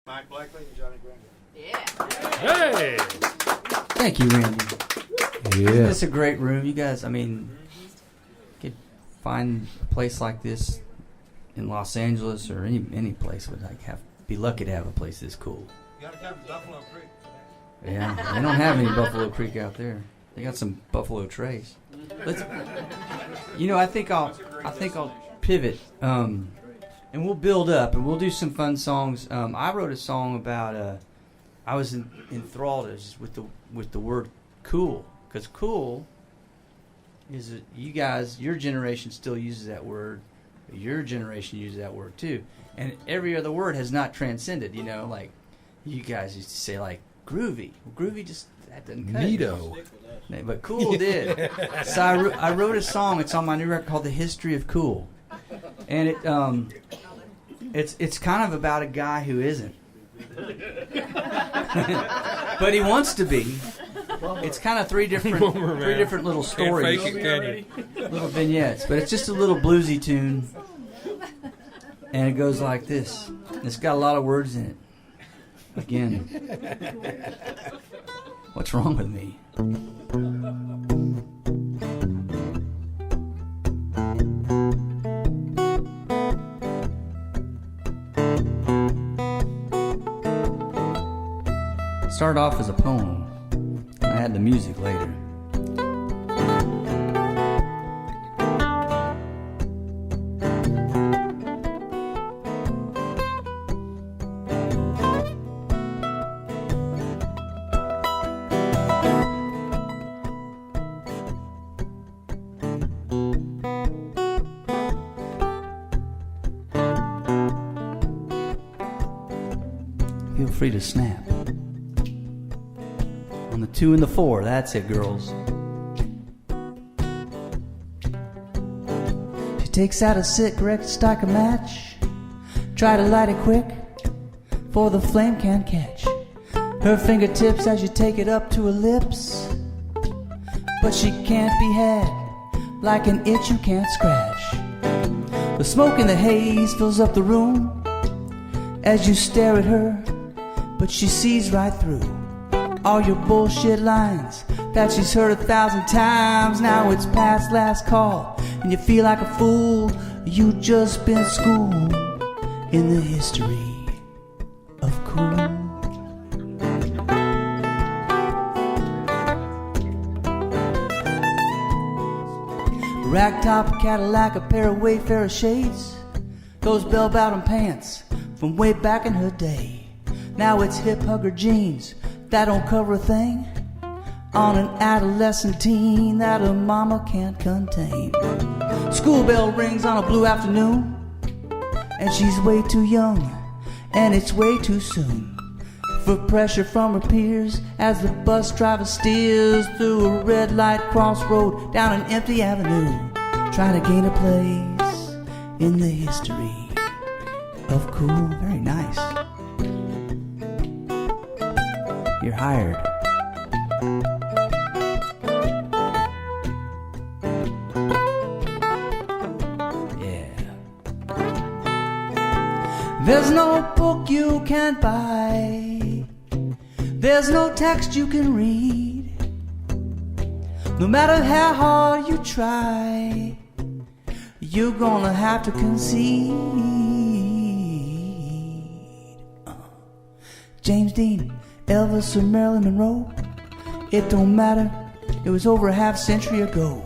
Mike Blakely Johnny Gringo. Yeah. Hey! Thank you, Randy. Yeah. Isn't this a great room? You guys, I mean, could find a place like this in Los Angeles or any place would be lucky to have a place this cool. You gotta come to Buffalo Creek. Yeah, they don't have any Buffalo Creek out there. They got some Buffalo Trace. I think I'll pivot, and we'll build up, and we'll do some fun songs. I wrote a song about I was enthralled with the word cool, because cool is your generation still uses that word. Your generation uses that word too, and every other word has not transcended. Like you guys used to say like groovy. Well, groovy just that doesn't cut Neato. it. But cool did. So I wrote a song. It's on my new record called "The History of Cool," and it's kind of about a guy who isn't, but he wants to be. It's kind of three different little stories, Can't fake it, can you? little vignettes. But it's just a little bluesy tune, and it goes like this. It's got a lot of words in it. Again, what's wrong with me? Started off as a poem. I had the music later. Feel free to snap. On the 2 and the 4, that's it, girls. She takes out a cigarette to strike a match. Try to light it quick, for the flame can't catch. Her fingertips as you take it up to her lips. But she can't be had, like an itch you can't scratch. The smoke in the haze fills up the room as you stare at her, but she sees right through all your bullshit lines that she's heard 1,000 times. Now it's past last call, and you feel like a fool. You just been schooled in the history of cool. Ragtop Cadillac, a pair of Wayfarer shades, those bell-bottom pants from way back in her day. Now it's hip hugger jeans that don't cover a thing on an adolescent teen that her mama can't contain. School bell rings on a blue afternoon, and she's way too young, and it's way too soon for pressure from her peers as the bus driver steers through a red light crossroad down an empty avenue, trying to gain a place in the history of cool. Very nice. You're hired. Yeah. There's no book you can't buy. There's no text you can read. No matter how hard you try, you're gonna have to concede. James Dean, Elvis or Marilyn Monroe, it don't matter, it was over a half century ago.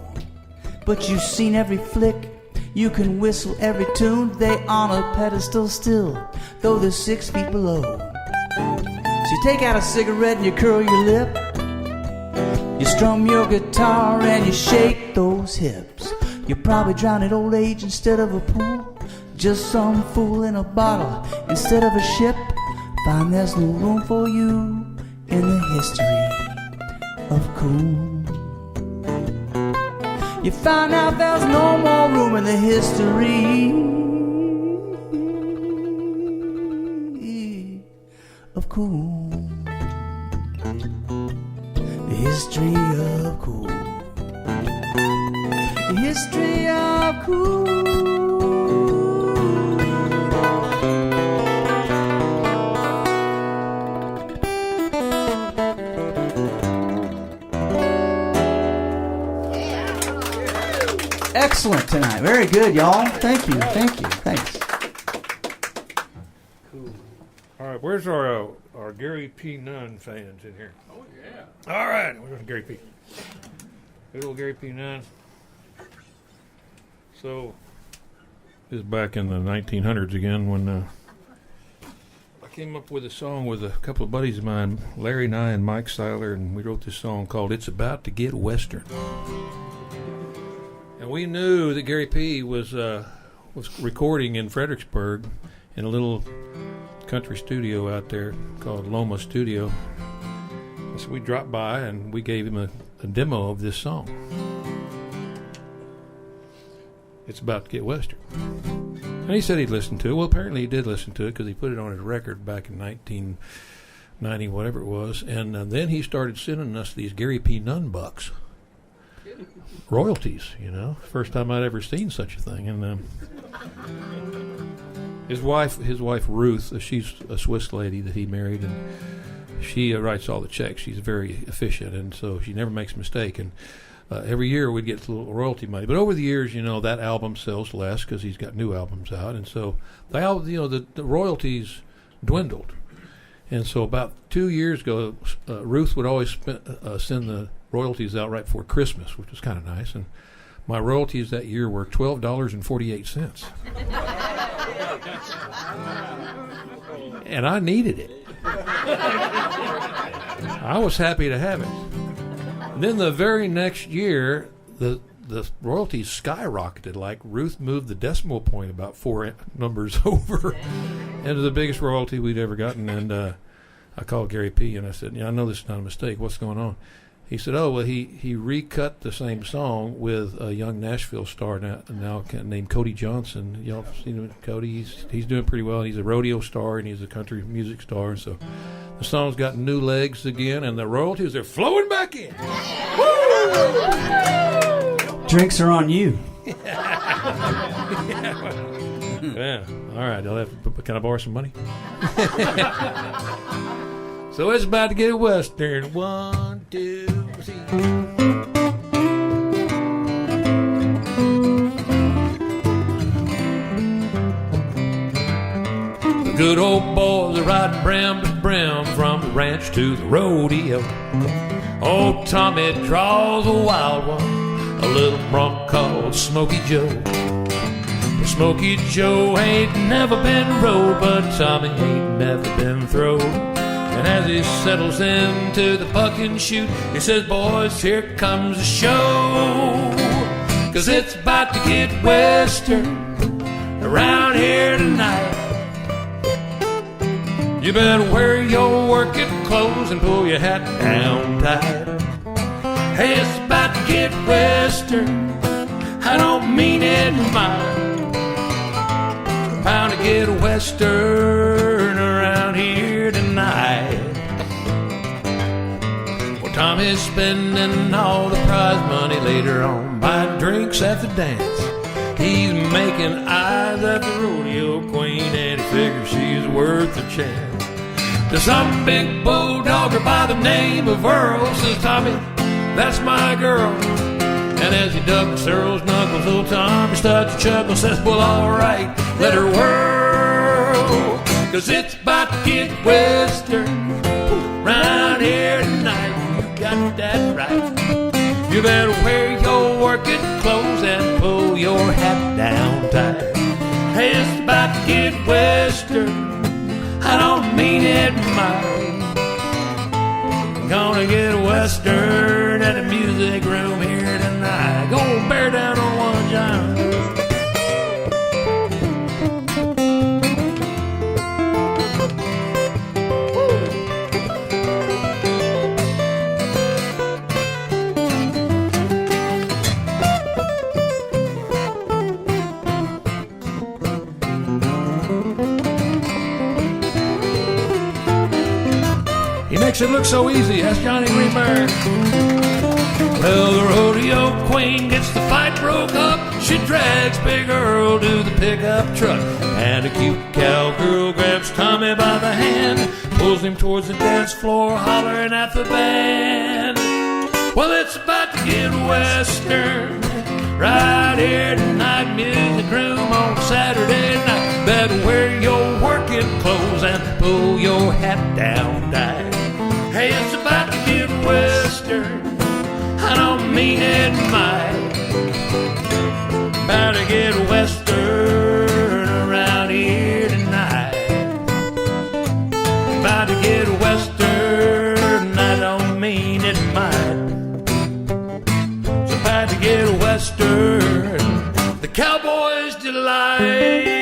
But you've seen every flick, you can whistle every tune. They on a pedestal still, though they're 6 feet below. So you take out a cigarette and you curl your lip, you strum your guitar and you shake those hips. You probably drown at old age instead of a pool, just some fool in a bottle instead of a ship. Find there's no room for you in the history of cool. You find out there's no more room in the history of cool. The history of cool. The history of cool. excellent tonight. Very good, y'all. Thank you. Thanks. Cool. All right, where's our Gary P. Nunn fans in here? Oh, yeah. All right, where's Gary P.? Good old Gary P. Nunn. So, this is back in the 1900s again when I came up with a song with a couple of buddies of mine, Larry and I and Mike Seiler, and we wrote this song called It's About to Get Western. And we knew that Gary P. was recording in Fredericksburg in a little country studio out there called Loma Studio. And so we dropped by and we gave him a demo of this song. It's About to Get Western. And he said he'd listen to it. Well, apparently he did listen to it because he put it on his record back in 1990, whatever it was. And then he started sending us these Gary P. Nunn bucks. Royalties, you know. First time I'd ever seen such a thing. And his wife Ruth, she's a Swiss lady that he married, and she writes all the checks. She's very efficient, and so she never makes a mistake. And every year we'd get a little royalty money. But over the years, you know, that album sells less because he's got new albums out, and so the royalties dwindled. And so about 2 years ago, Ruth would always send the royalties out right before Christmas, which was kind of nice. And my royalties that year were $12.48. And I needed it. I was happy to have it. And then the very next year, the royalties skyrocketed. Like Ruth moved the decimal point about 4 numbers over into the biggest royalty we'd ever gotten. And I called Gary P. and I said, "Yeah, I know this is not a mistake. What's going on?" He said, "Oh, well, he recut the same song with a young Nashville star now named Cody Johnson. Y'all seen him, Cody? He's doing pretty well. He's a rodeo star and he's a country music star. And so the song's got new legs again, and the royalties are flowing back in. Woo! Drinks are on you. Yeah. All right. Can I borrow some money? So it's about to get Western. 1, 2, 3. The good old boys are riding brim to brim from the ranch to the rodeo. Old Tommy draws a wild one, a little bronc called Smoky Joe. But Smoky Joe ain't never been rode, but Tommy ain't never been throwed. And as he settles into the bucking chute, he says, "Boys, here comes the show. 'Cause it's about to get western around here tonight. You better wear your working clothes and pull your hat down tight. Hey, it's about to get western. I don't mean it mild. Bound to get western around here tonight." Well, Tommy's spending all the prize money later on, buying drinks at the dance. He's making eyes at the rodeo queen, and he figures she's worth a chance. To some big bulldogger by the name of Earl, says Tommy, "That's my girl." And as he ducks Earl's knuckles, old Tommy starts to chuckle, says, "Well, all right, let her whirl. 'Cause it's about to get western round here tonight." You got that right. You better wear your working clothes and pull your hat down tight. Hey, it's about to get western. I don't mean it mild. I'm gonna get western at the music room here tonight. Go bear down on one, John. Makes it look so easy, that's Johnny Greenberg. Well, the rodeo queen gets the fight broke up. She drags Big Earl to the pickup truck, and a cute cowgirl grabs Tommy by the hand, pulls him towards the dance floor, hollering at the band. Well, it's about to get western right right here tonight. Music room on Saturday night. Better wear your working clothes and pull your hat down tight. Hey, it's about to get western. I don't mean it might. About to get western around here tonight. About to get western, I don't mean it might. It's about to get western, the Cowboys' delight.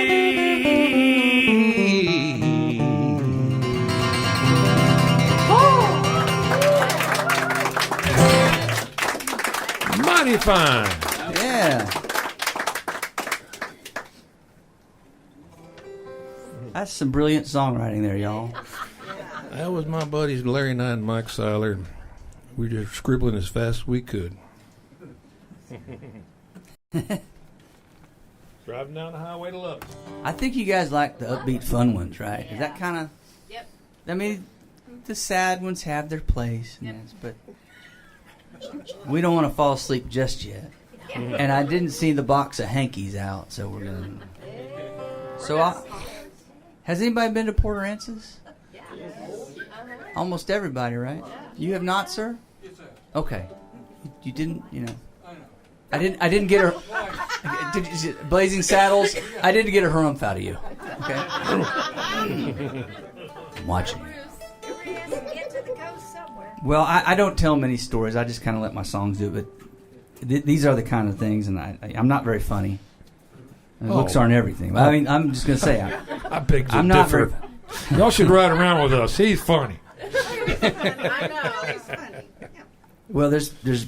Mighty fine. Yeah. That's some brilliant songwriting there, y'all. That was my buddies Larry Knight and Mike Seiler. We were just scribbling as fast as we could. Driving down the highway to love. I think you guys like the upbeat, fun ones, right? Is that kind of... Yep. I mean, the sad ones have their place, Yep. yes, but we don't want to fall asleep just yet. And I didn't see the box of hankies out, so we're going to... So, has anybody been to Port Aransas? Almost everybody, right? You have not, sir? Yes, sir. Okay. You didn't, you know. I didn't get her. Blazing Saddles. I didn't get a harumph out of you. Okay. I'm watching you. Well, I don't tell many stories. I just kind of let my songs do it. But these are the kind of things, and I'm not very funny. And looks aren't everything. I mean, I'm just gonna say I beg to I'm not differ. very. Y'all should ride around with us. He's funny. I know, he's funny. Well, there's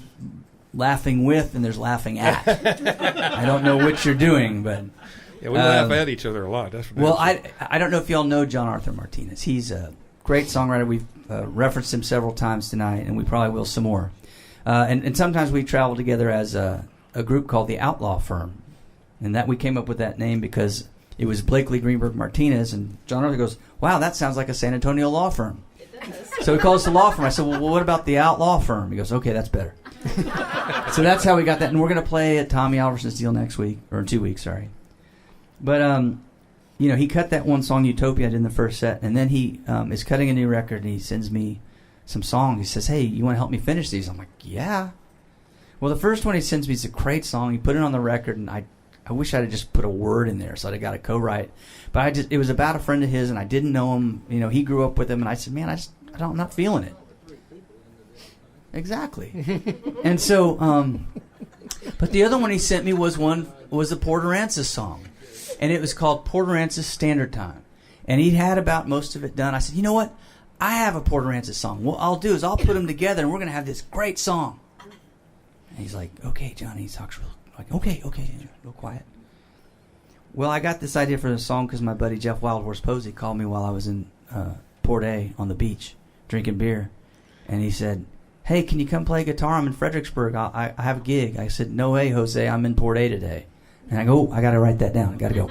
laughing with and there's laughing at. I don't know which you're doing, but Yeah, we laugh at each other a lot. That's what well, I don't know if y'all know John Arthur Martinez. He's a great songwriter. We've referenced him several times tonight, and we probably will some more. And sometimes we travel together as a group called the Outlaw Firm, and that we came up with that name because it was Blakely Greenberg Martinez, and John Arthur goes, "Wow, that sounds like a San Antonio law firm." So he calls us the law firm. I said, well, what about the Outlaw Firm? He goes, okay, that's better. So that's how we got that. And we're going to play at Tommy Alverson's deal next week, or in 2 weeks, sorry. But, you know, he cut that one song, Utopia, I did in the first set. And then he is cutting a new record, and he sends me some songs. He says, hey, you want to help me finish these? I'm like, yeah. Well, the first one he sends me is a great song. He put it on the record, and I wish I'd have just put a word in there so I'd have got a co-write. But it was about a friend of his, and I didn't know him. You know, he grew up with him, and I said, man, I'm not feeling it. Exactly. And so, but the other one he sent me was the Port Aransas song, and it was called Port Aransas Standard Time. And he'd had about most of it done. I said, you know what? I have a Port Aransas song. What I'll do is I'll put them together, and we're going to have this great song. And he's like, okay, Johnny. He talks real like, okay, real quiet. Well, I got this idea for the song because my buddy Jeff Wildhorse Posey called me while I was in Port A on the beach drinking beer, and he said, hey, can you come play guitar? I'm in Fredericksburg. I have a gig. I said, no way, Jose, I'm in Port A today. And I go, I got to write that down. I got to go.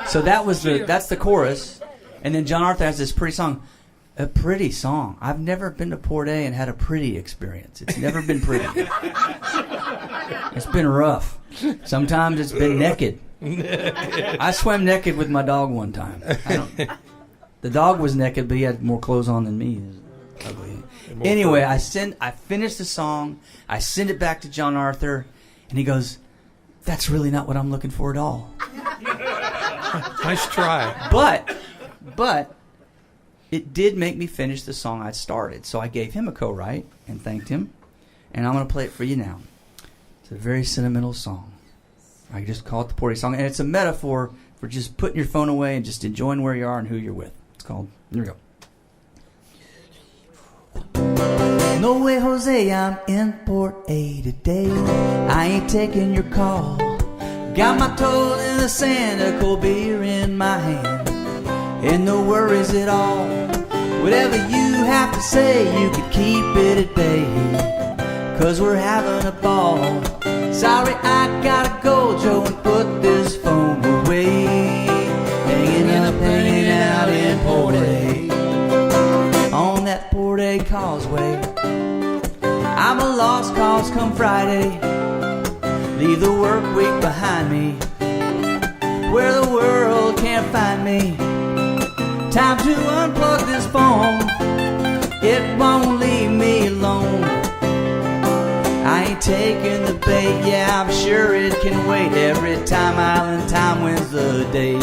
So that's the chorus. And then John Arthur has this pretty song. A pretty song. I've never been to Port A and had a pretty experience. It's never been pretty. It's been rough. Sometimes it's been naked. I swam naked with my dog one time. The dog was naked, but he had more clothes on than me. Ugly. Anyway, I finished the song. I send it back to John Arthur, and he goes, that's really not what I'm looking for at all. Nice try. But it did make me finish the song I'd started. So I gave him a co-write and thanked him. And I'm going to play it for you now. It's a very sentimental song. I just call it the Porty song. And it's a metaphor for just putting your phone away and just enjoying where you are and who you're with. It's called, here we go. No way, Jose, I'm in Port A today. I ain't taking your call. Got my toes in the sand, a cold beer in my hand. And no worries at all. Whatever you have to say, you can keep it at bay. 'Cause we're having a ball. Sorry, I gotta go, Joe, and put this phone away. Hanging out in Port A. On that Port A causeway. I'm a lost cause come Friday. leave the work week behind me, where the world can't find me. Time to unplug this phone, it won't leave me alone. I ain't taking the bait, yeah, I'm sure it can wait. Every time Island Time wins the day.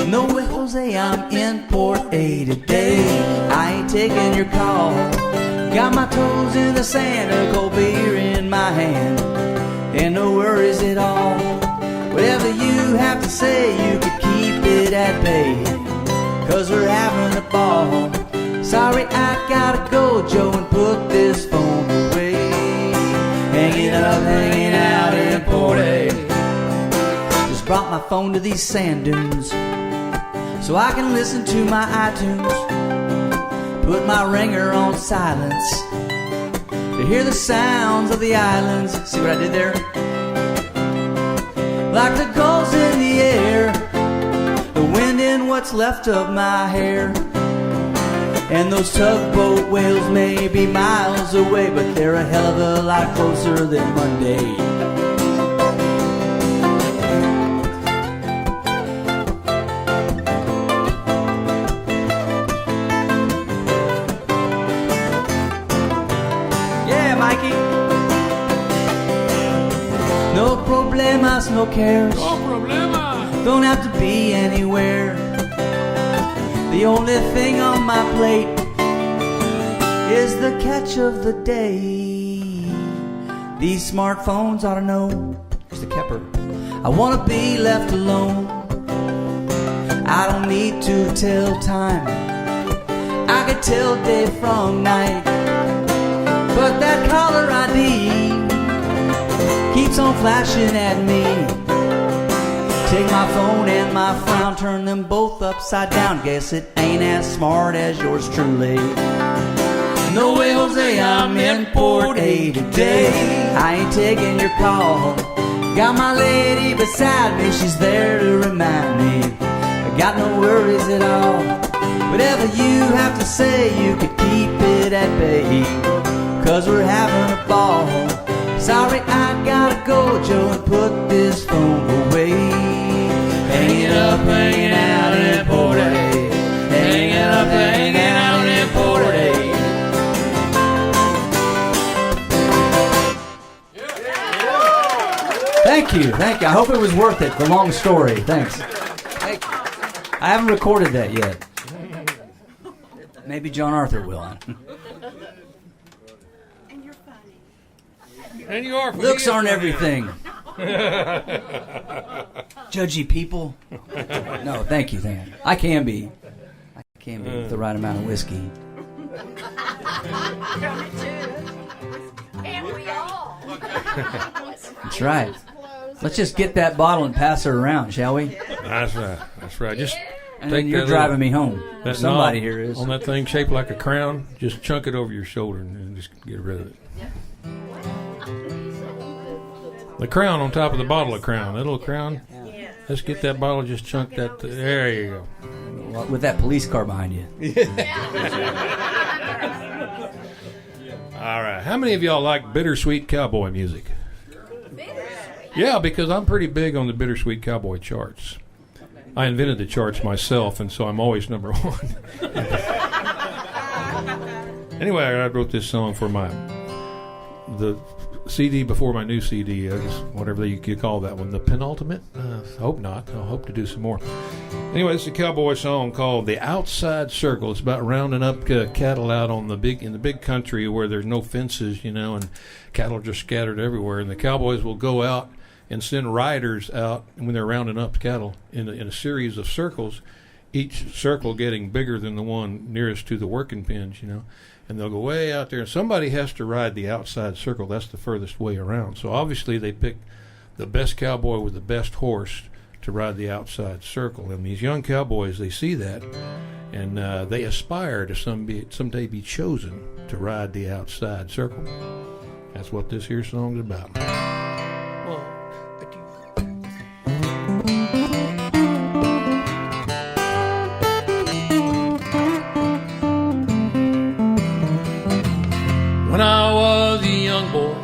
No way, Jose, I'm in Port A today. I ain't taking your call. Got my toes in the sand, a cold beer in my hand, and no worries at all. Whatever you have to say, you could keep it at bay, 'cause we're having a ball. Sorry, I gotta go, Joe, and put this phone away. Hanging up, hanging out in Port A. Just brought my phone to these sand dunes so I can listen to my iTunes. Put my ringer on silence to hear the sounds of the islands. See what I did there? Like the gulls in the air, the wind in what's left of my hair. And those tugboat whales may be miles away, but they're a hell of a lot closer than Monday. Yeah, Mikey. No problemas, no cares. No problema. Don't have to be anywhere. The only thing on my plate is the catch of the day. These smartphones ought to know. Here's the Kepper. I want to be left alone. I don't need to tell time. I could tell day from night. But that caller ID keeps on flashing at me. Take my phone and my frown, turn them both upside down. Guess it ain't as smart as yours truly. No way, Jose, I'm in Port A today. I ain't taking your call. Got my lady beside me, she's there to remind me. I got no worries at all. Whatever you have to say, you could keep it at bay, 'cause we're having a ball. Sorry, I gotta go, Joe, and put this phone away. Hanging up, hanging out in Port A. Hanging up, hanging out in Port A. Thank you, thank you. I hope it was worth it, the long story. Thanks. Thank you. I haven't recorded that yet. Maybe John Arthur will. And you're funny. And you are. Looks aren't everything. Judgy people. No, thank you, thank you. I can be with the right amount of whiskey. And we all. That's right. Let's just get that bottle and pass her around, shall we? That's right. That's right. Just And take then you're that driving little- me home. that Somebody knob here is. on that thing shaped like a crown. Just chunk it over your shoulder and just get rid of it. The crown on top of the bottle of crown. That little crown. Yes. Let's get that bottle. Just chunk that. There you go. With that police car behind you. All right. How many of y'all like bittersweet cowboy music? Yeah, because I'm pretty big on the bittersweet cowboy charts. I invented the charts myself, and so I'm always number one. Anyway, I wrote this song for the CD before my new CD, I guess, whatever you could call that one, the penultimate. I hope not. I'll hope to do some more. Anyway, it's a cowboy song called "The Outside Circle." It's about rounding up cattle out in the big country where there's no fences, and cattle are just scattered everywhere. And the cowboys will go out and send riders out when they're rounding up cattle in a series of circles, each circle getting bigger than the one nearest to the working pens, And they'll go way out there, and somebody has to ride the outside circle. That's the furthest way around. So obviously they pick the best cowboy with the best horse to ride the outside circle. And these young cowboys, they see that, and they aspire to someday be chosen to ride the outside circle. That's what this here song's about. When I was a young boy,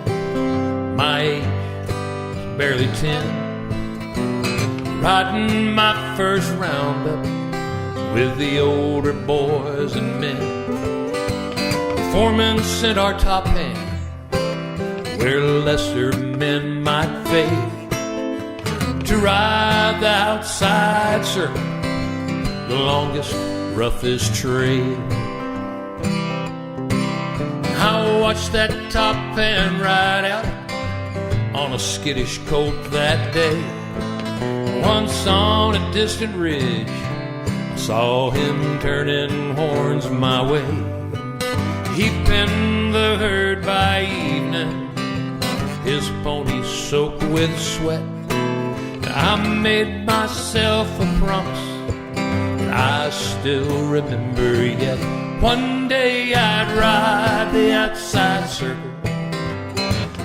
my age, barely 10, riding my first roundup with the older boys and men. The foreman sent our top hand where lesser men might fade, to ride the outside circle, the longest, roughest trail. I watched that top hand ride out on a skittish colt that day. Once on a distant ridge, I saw him turning horns my way. He penned the herd by evening, his pony soaked with sweat. I made myself a promise that I still remember yet. One day I'd ride the outside circle,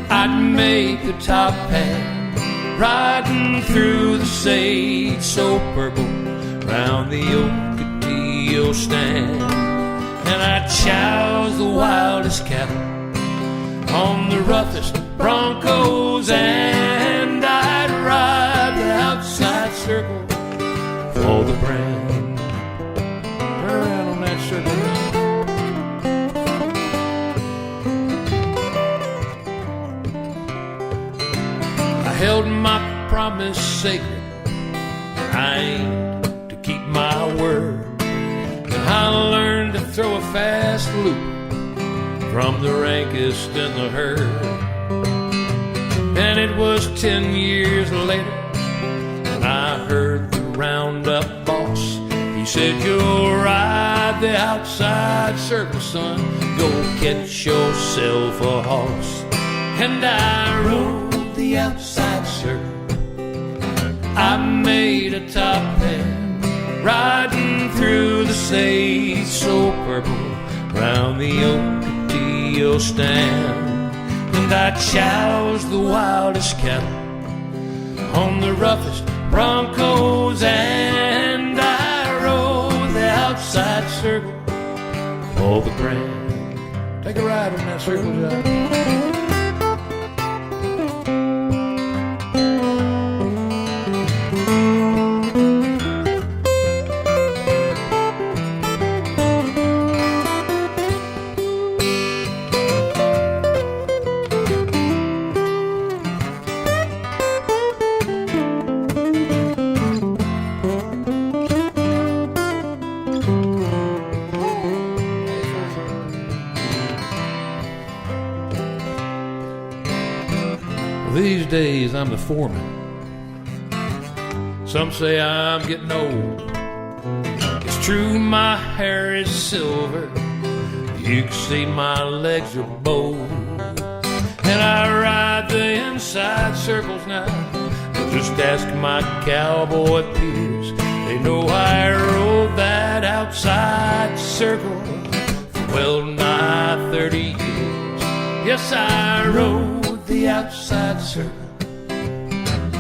I'd make the top hand, riding through the sage so purple round the Ocotillo stand. And I'd chouse the wildest cattle on the roughest broncos, and I'd ride the outside circle for the brand. Turn around on that circle. I held my promise sacred, I aimed to keep my word, and I learned to throw a fast loop from the rankest in the herd. And it was 10 years later when I heard the roundup boss. He said, "You'll ride the outside circle, son. Go catch yourself a horse." And I rode the outside circle. I made a top hand, riding through the sage so purple round the Ocotillo stand. And I choused the wildest cattle on the roughest broncos, and I rode the outside circle for the brand. Take a ride on that circle, Jack. These days I'm the foreman. Some say I'm getting old. It's true my hair is silver, you can see my legs are bold. And I ride the inside circles now. Just ask my cowboy peers, they know I rode that outside circle for well nigh 30 years. Yes, I rode the outside circle.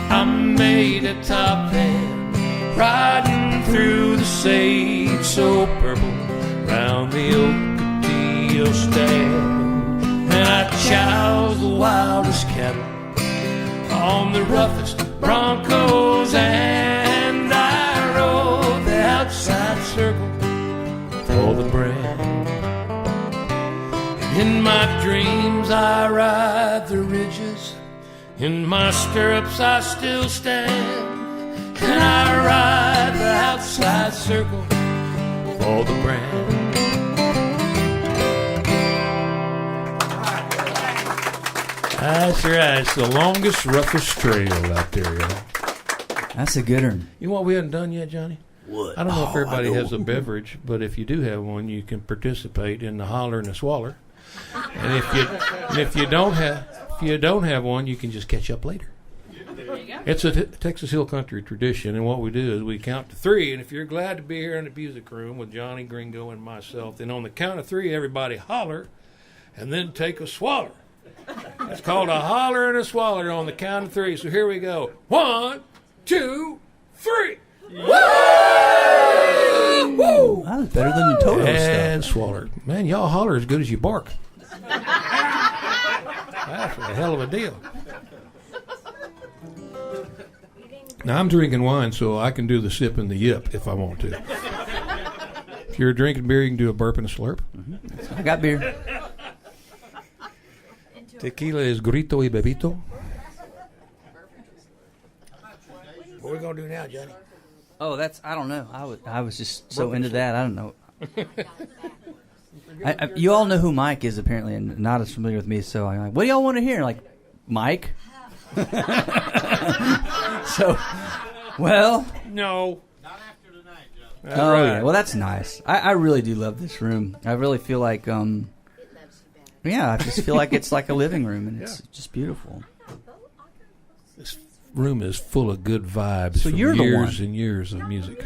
I made a top hand, riding through the sage so purple round the Ocotillo stand. And I choused the wildest cattle on the roughest broncos, and I rode the outside circle for the brand. In my dreams I ride the ridges, in my stirrups I still stand, and I ride the outside circle for the brand. That's right, it's the longest, roughest trail out there, y'all. That's a good one. You know what we haven't done yet, Johnny? What? I don't know if everybody has a beverage, but if you do have one, you can participate in the holler and the swaller. And if you don't have one, you can just catch up later. There you go. It's a Texas Hill Country tradition, and what we do is we count to three. And if you're glad to be here in the music room with Johnny Gringo and myself, then on the count of three, everybody holler, and then take a swaller. It's called a holler and a swaller on the count of three. So here we go. 1, 2, 3. Woo! Woo! That was better than the Toto And stuff. swaller. Man, y'all holler as good as you bark. That's a hell of a deal. Now, I'm drinking wine, so I can do the sip and the yip if I want to. If you're drinking beer, you can do a burp and a slurp. I got beer. Tequila is grito y bebito. What are we going to do now, Johnny? Oh, I don't know. I was just so into that. I don't know. You all know who Mike is, apparently, and not as familiar with me, so I'm like, what do y'all want to hear? Like, Mike? So, well. No. Not after tonight, Joe. Oh, right. yeah. Well, that's nice. I really do love this room. I really feel like, yeah, I just feel like it's like a living room, and it's just beautiful. This room is full of good vibes So from you're the years one. and years of music.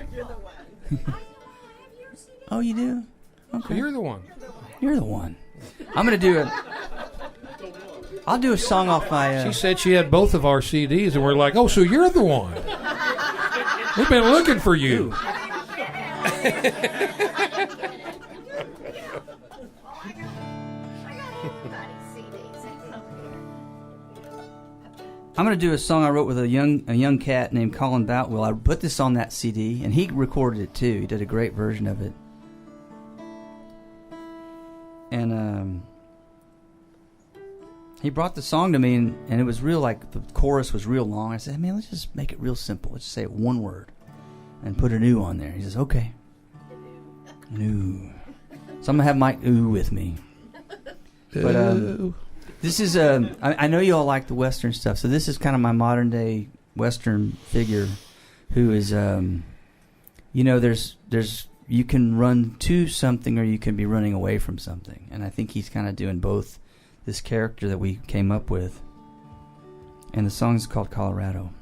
Oh, you do? Okay. So you're the one. You're the one. I'm going to do I'll do a song off my... She said she had both of our CDs, and we're like, oh, so you're the one. We've been looking for you. I'm going to do a song I wrote with a young cat named Colin Boutwell. I put this on that CD, and he recorded it too. He did a great version of it. And he brought the song to me, and it was real, like the chorus was real long. I said, man, let's just make it real simple. Let's just say one word and put an ooh on there. He says, okay. An ooh. So I'm going to have Mike ooh with me. But this is I know you all like the Western stuff, so this is kind of my modern day Western figure, who is there's you can run to something or you can be running away from something, and I think he's kind of doing both. This character that we came up with, and the song is called Colorado.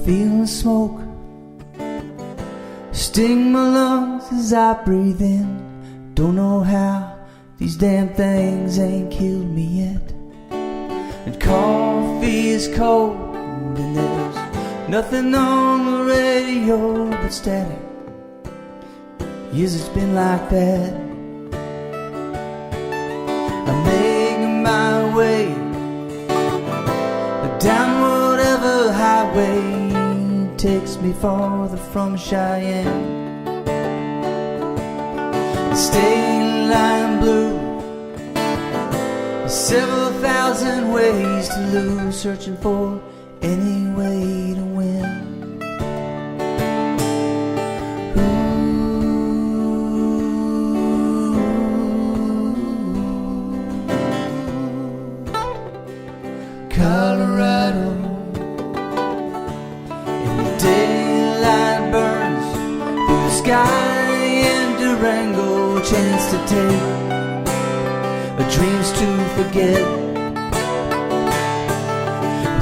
Feel the smoke sting my lungs as I breathe in. Don't know how these damn things ain't killed me yet. And coffee is cold, and there's nothing on the radio but static. Years it's been like that. I'm making my way down whatever highway takes me farther from Cheyenne. State line blue, several thousand ways to lose, searching for any way to win. Colorado, and the daylight burns through the sky in Durango. Chance to take dreams to forget.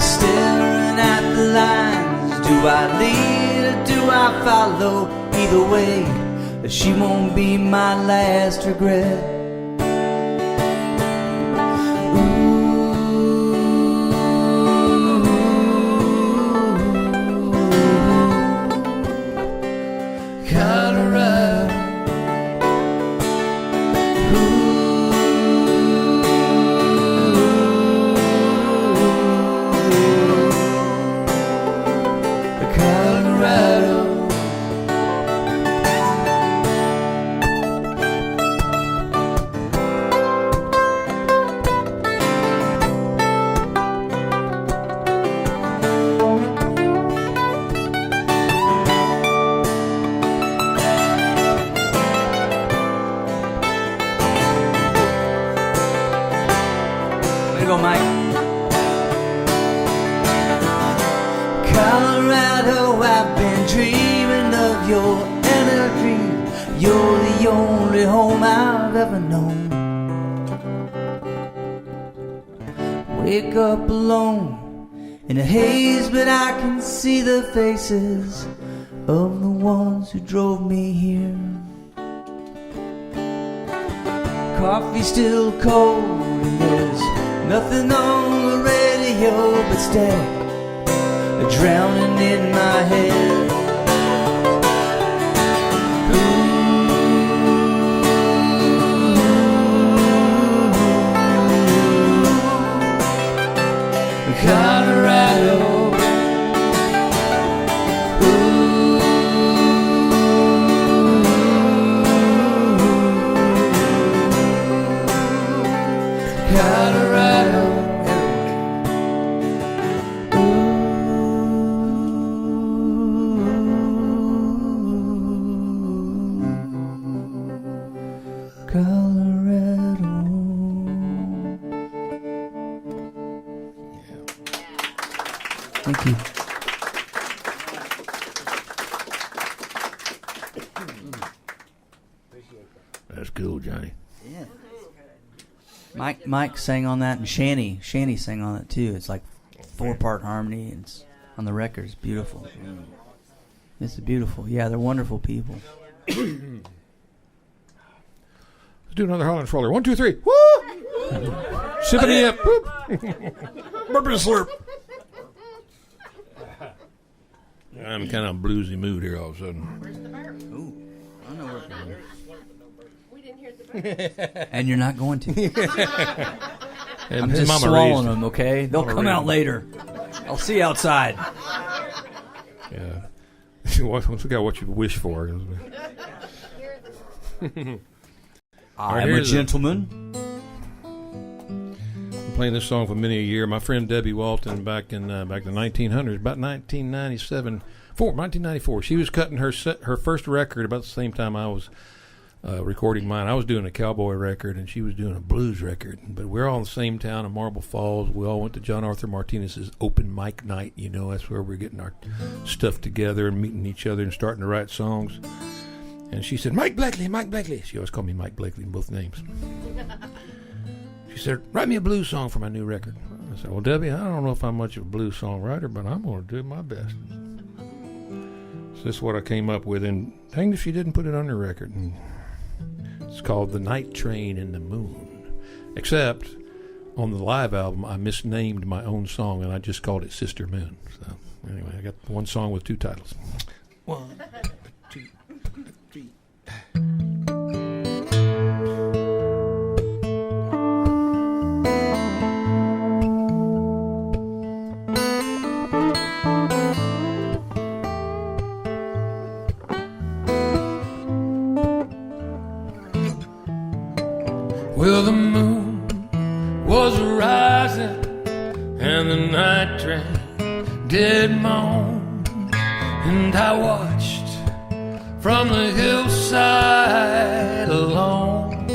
Staring at the lines, do I lead or do I follow? Either way, she won't be my last regret. Go, Mike. Colorado, I've been dreaming of your energy. You're the only home I've ever known. Wake up alone in a haze, but I can see the faces of the ones who drove me here. Coffee's still cold and there's nothing on the radio but static drowning in my head. Colorado, Colorado, Colorado. Thank you. That's cool, Johnny. Yeah. Mike sang on that, and Shanny sang on it too. It's like 4-part harmony, and it's on the record. It's beautiful. It's beautiful. Yeah, they're wonderful people. Let's do another Holland Roller. 1, 2, 3. Woo! Sipping up. Burping slurp. I'm kind of in a bluesy mood here all of a sudden. Where's the burp? Ooh, I know where. We didn't hear the burp. And you're not going to. And I'm his just mama swallowing raised them, okay? They'll Mama come raised out them. later. I'll see you outside. Yeah. Once we got what you wish for. I'm a gentleman. Playing this song for many a year. My friend Debbie Walton back in the 1900s, about 1994. She was cutting her first record about the same time I was recording mine. I was doing a cowboy record, and she was doing a blues record. But we're all in the same town in Marble Falls. We all went to John Arthur Martinez's open mic night. You know, that's where we're getting our stuff together and meeting each other and starting to write songs. And she said, Mike Blakely. She always called me Mike Blakely in both names. She said, write me a blues song for my new record. I said, well, Debbie, I don't know if I'm much of a blues songwriter, but I'm going to do my best. So this is what I came up with, and dang if she didn't put it on her record. And it's called The Night Train and the Moon. Except on the live album, I misnamed my own song, and I just called it Sister Moon. So anyway, I got one song with 2 titles. 1, 2, 3. Well, the moon was rising and the night train did moan, and I watched from the hillside alone.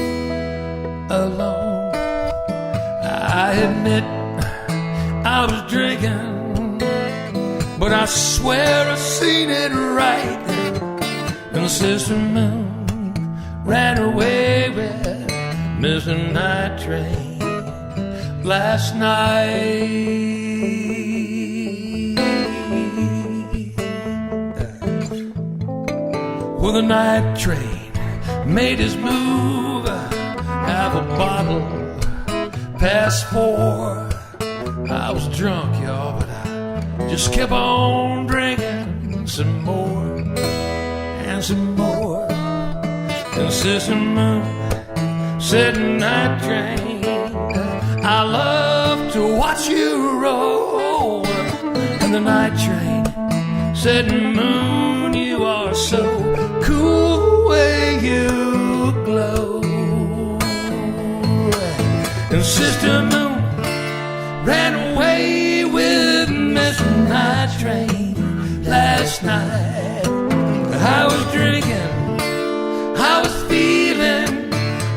I admit I was drinking, but I swear I seen it right. And Sister Moon ran away with Mr. Night Train last night. Well, the night train made his move, half a bottle past 4. I was drunk, y'all, but I just kept on drinking some more and some more. And Sister Moon said, Night Train, I love to watch you roll. And the Night Train said, Moon, you are so cool, way you glow. And Sister Moon ran away with Mr. Night Train last night. I was drinking, I was feeling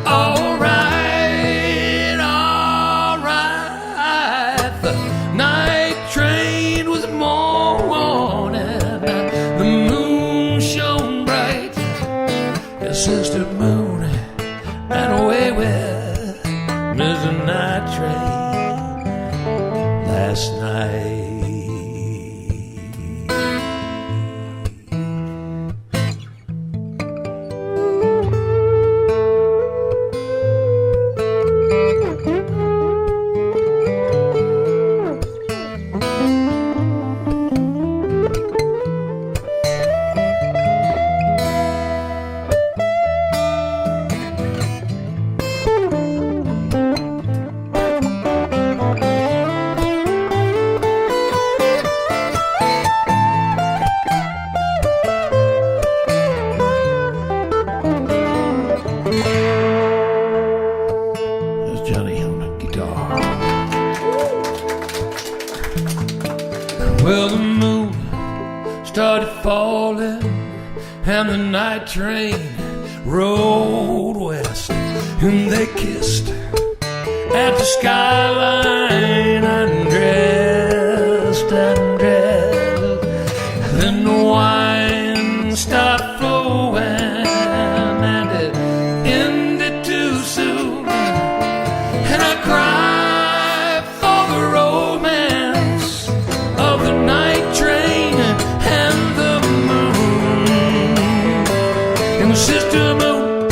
alright, alright. The night train was morning, the moon shone bright. And Sister Moon ran away with Mr. Night Train last night. falling, and the night train rode west, and they kissed at the skyline, undressed, then the wine stopped flowing, and it ended too soon, and I cried for the romance of the night train and the moon, and the sister moon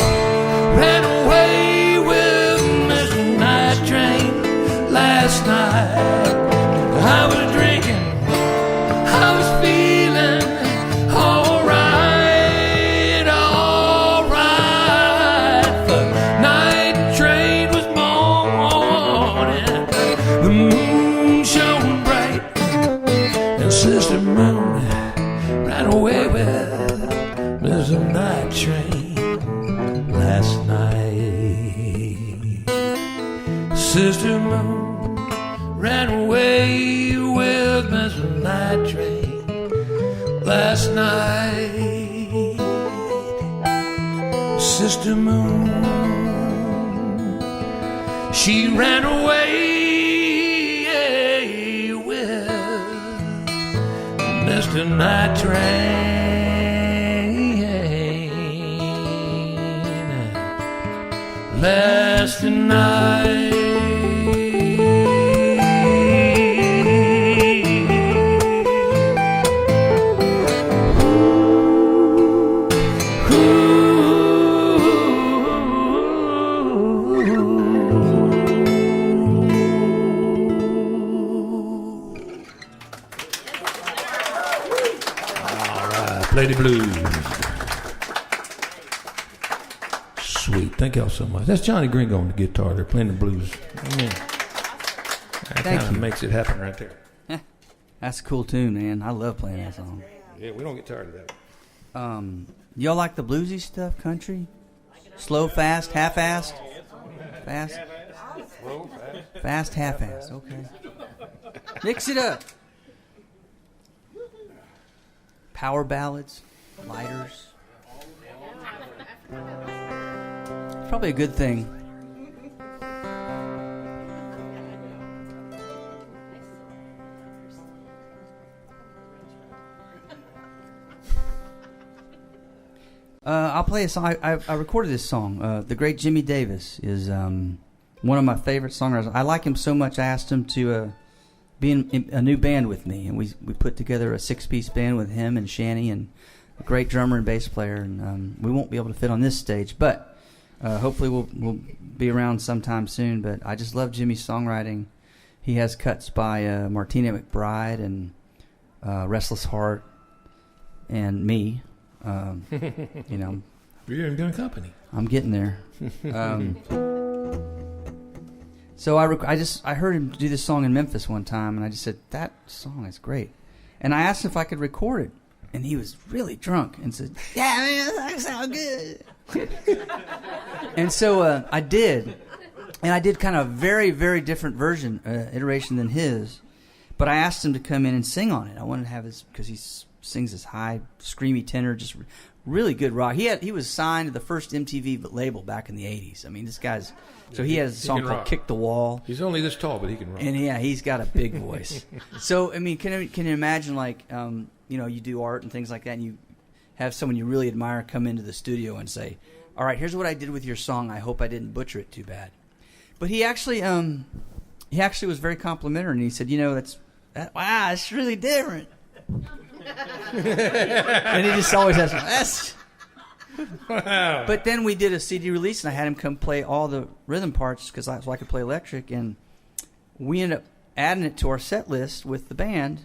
ran away with Mr. Night Train last night. I was drinking, I was feeling alright, alright. The night train was mourning, the moon shone bright, and Sister Moon ran away with Mr. Night Train last night. Sister Moon ran away with Mr. Night Train last night. Sister Moon, she ran away with Mr. Night Train last night. Play the blues. Sweet. Thank y'all so much. That's Johnny Gringo on the guitar. They're playing the blues. Amen. That kind of makes it happen right there. That's a cool tune, man. I love playing that song. Yeah, we don't get tired of that. Y'all like the bluesy stuff, country? Slow, fast, half-assed? Fast? Slow, fast. Fast, half-assed. Okay. Mix it up. Power ballads, lighters. It's probably a good thing. I'll play a song. I recorded this song. The great Jimmy Davis is one of my favorite songwriters. I like him so much, I asked him to be in a new band with me, and we put together a 6-piece band with him and Shanny and a great drummer and bass player. And we won't be able to fit on this stage, but hopefully we'll be around sometime soon. But I just love Jimmy's songwriting. He has cuts by Martina McBride and Restless Heart and me. You know, you're in good company. I'm getting there. So I heard him do this song in Memphis one time, and I just said, that song is great. And I asked him if I could record it, and he was really drunk and said, yeah, man, that sounds good. And so I did, and I did kind of a very, very different version, iteration than his. But I asked him to come in and sing on it. I wanted to have his, because he sings this high, screamy tenor, just really good rock. He was signed to the first MTV label back in the 80s. I mean, this guy's... So he has a song called Kick the Wall. He's only this tall, but he can rock. And yeah, he's got a big voice. So, I mean, can you imagine, like, you do art and things like that, and you have someone you really admire come into the studio and say, all right, here's what I did with your song. I hope I didn't butcher it too bad. But he actually was very complimentary, and he said, wow, it's really different. And he just always has, that's... Wow. But then we did a CD release, and I had him come play all the rhythm parts so I could play electric, and we ended up adding it to our set list with the band,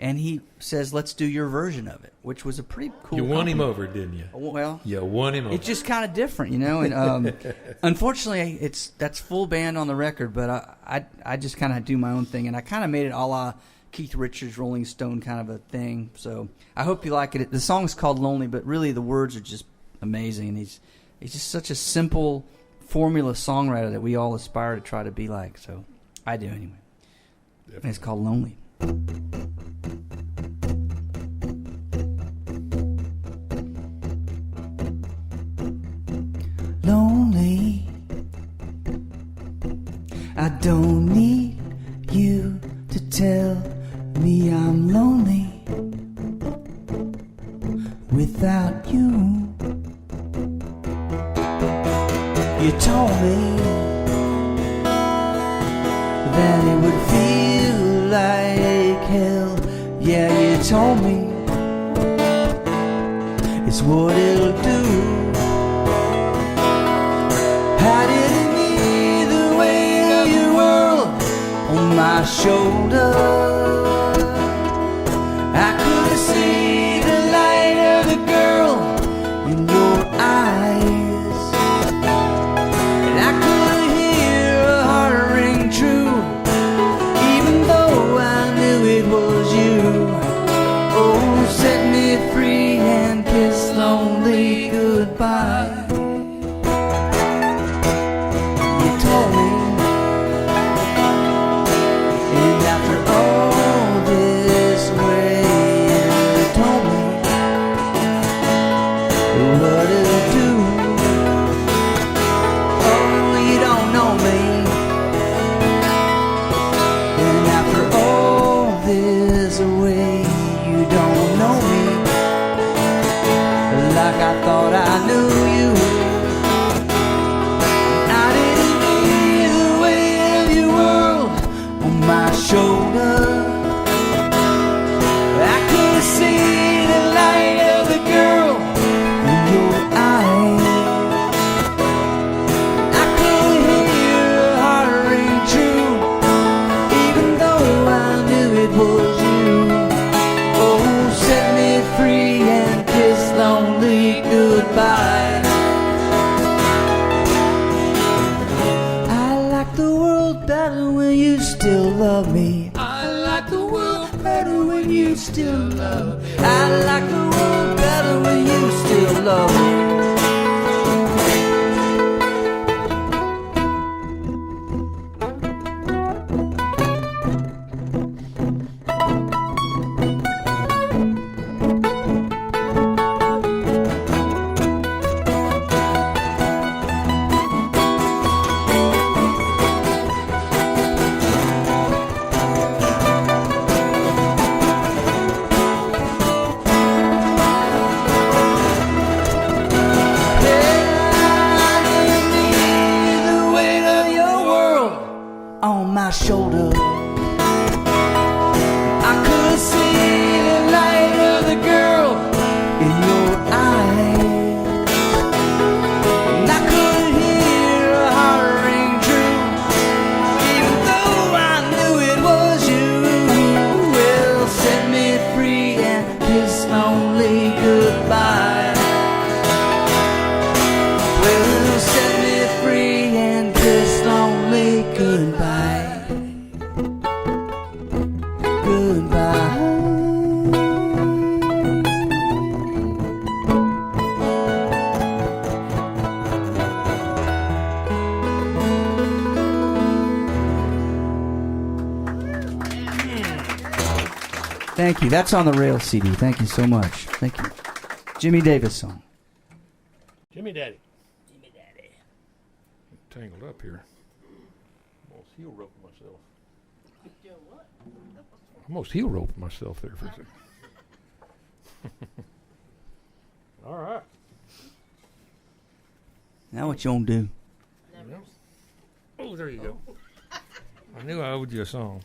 and he says, let's do your version of it, which was a pretty cool You won compliment. him over, didn't you? Well, you won him over. It's just kind of different, and unfortunately, that's full band on the record, but I just kind of do my own thing, and I kind of made it a la Keith Richards, Rolling Stone kind of a thing, so I hope you like it. The song's called Lonely, but really the words are just amazing, and he's just such a simple formula songwriter that we all aspire to try to be like, so I do anyway. And it's called Lonely. don't need you to tell me I'm lonely without you. You told me that it would feel like hell. Yeah, you told me it's what it'll do. I didn't need the weight of your world on my shoulder. I couldn't see the light of the girl in your eyes, and I couldn't hear a heart ring true, even though I knew it was you. Oh, set me free and kiss lonely goodbye. You told me, and after all this way, you told me what it'll do. Oh, you don't know me, and after all this way, you don't know me like I thought I knew you. I didn't need the weight of your world on my shoulder. I could see the light of the girl in your eyes. I could hear a heart ring true, even though I knew it was you. Oh, set me free and kiss lonely goodbye. I like the world better when you still love me. I like the world better when you still love me. I like the world better when you still love me. On my shoulder, I could see the light of the girl in your eyes, and I could hear a heart ring true, even though I knew it was you. Well, set me free and kiss lonely goodbye. Well, set me free and kiss lonely goodbye. Goodbye. Thank you. That's on the Rail CD. Thank you so much. Thank you. Jimmy Davis song. Jimmy Daddy. Jimmy Daddy. Tangled up here. Almost heel roping myself. Almost heel roping myself there for a second. All right. Now what you gonna do? Oh, there you go. I knew I owed you a song.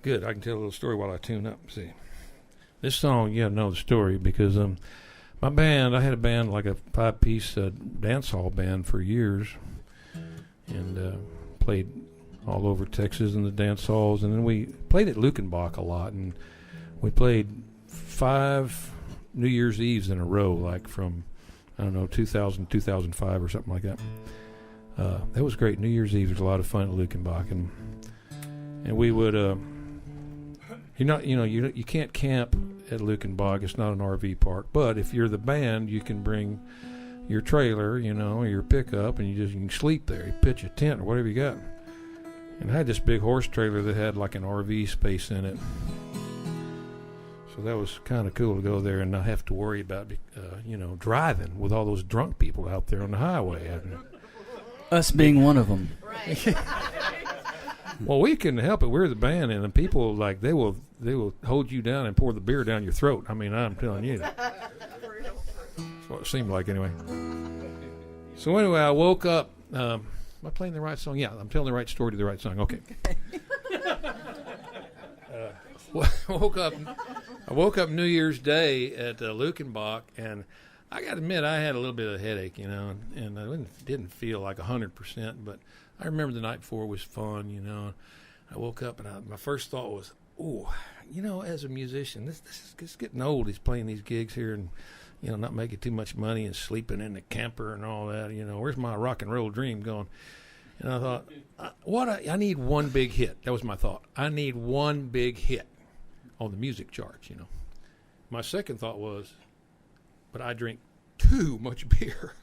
Good. I can tell a little story while I tune up. See, this song, you know the story because my band, I had a band like a 5-piece dance hall band for years, and played all over Texas in the dance halls, and then we played at Lukenbach a lot, and we played 5 New Year's Eves in a row, like from, I don't know, 2000, 2005 or something like that. That was great. New Year's Eve was a lot of fun at Lukenbach, and we would, you can't camp at Lukenbach. It's not an RV park, but if you're the band, you can bring your trailer, your pickup, and you can sleep there. You pitch a tent or whatever you got. And I had this big horse trailer that had like an RV space in it. So that was kind of cool to go there and not have to worry about, driving with all those drunk people out there on the highway. Us being one of them. Right. Well, we can help it. We're the band, and the people they will hold you down and pour the beer down your throat. I mean, I'm telling you. That's what it seemed like, anyway. So anyway, I woke up. Am I playing the right song? Yeah, I'm telling the right story to the right song. Okay. I woke up New Year's Day at Lukenbach, and I got to admit I had a little bit of a headache, and I didn't feel like 100%, but I remember the night before was fun, I woke up, and my first thought was, as a musician, this is getting old. He's playing these gigs here and, not making too much money and sleeping in the camper and all that, where's my rock and roll dream going? And I thought, I need one big hit. That was my thought. I need one big hit on the music charts, My second thought was, but I drink too much beer.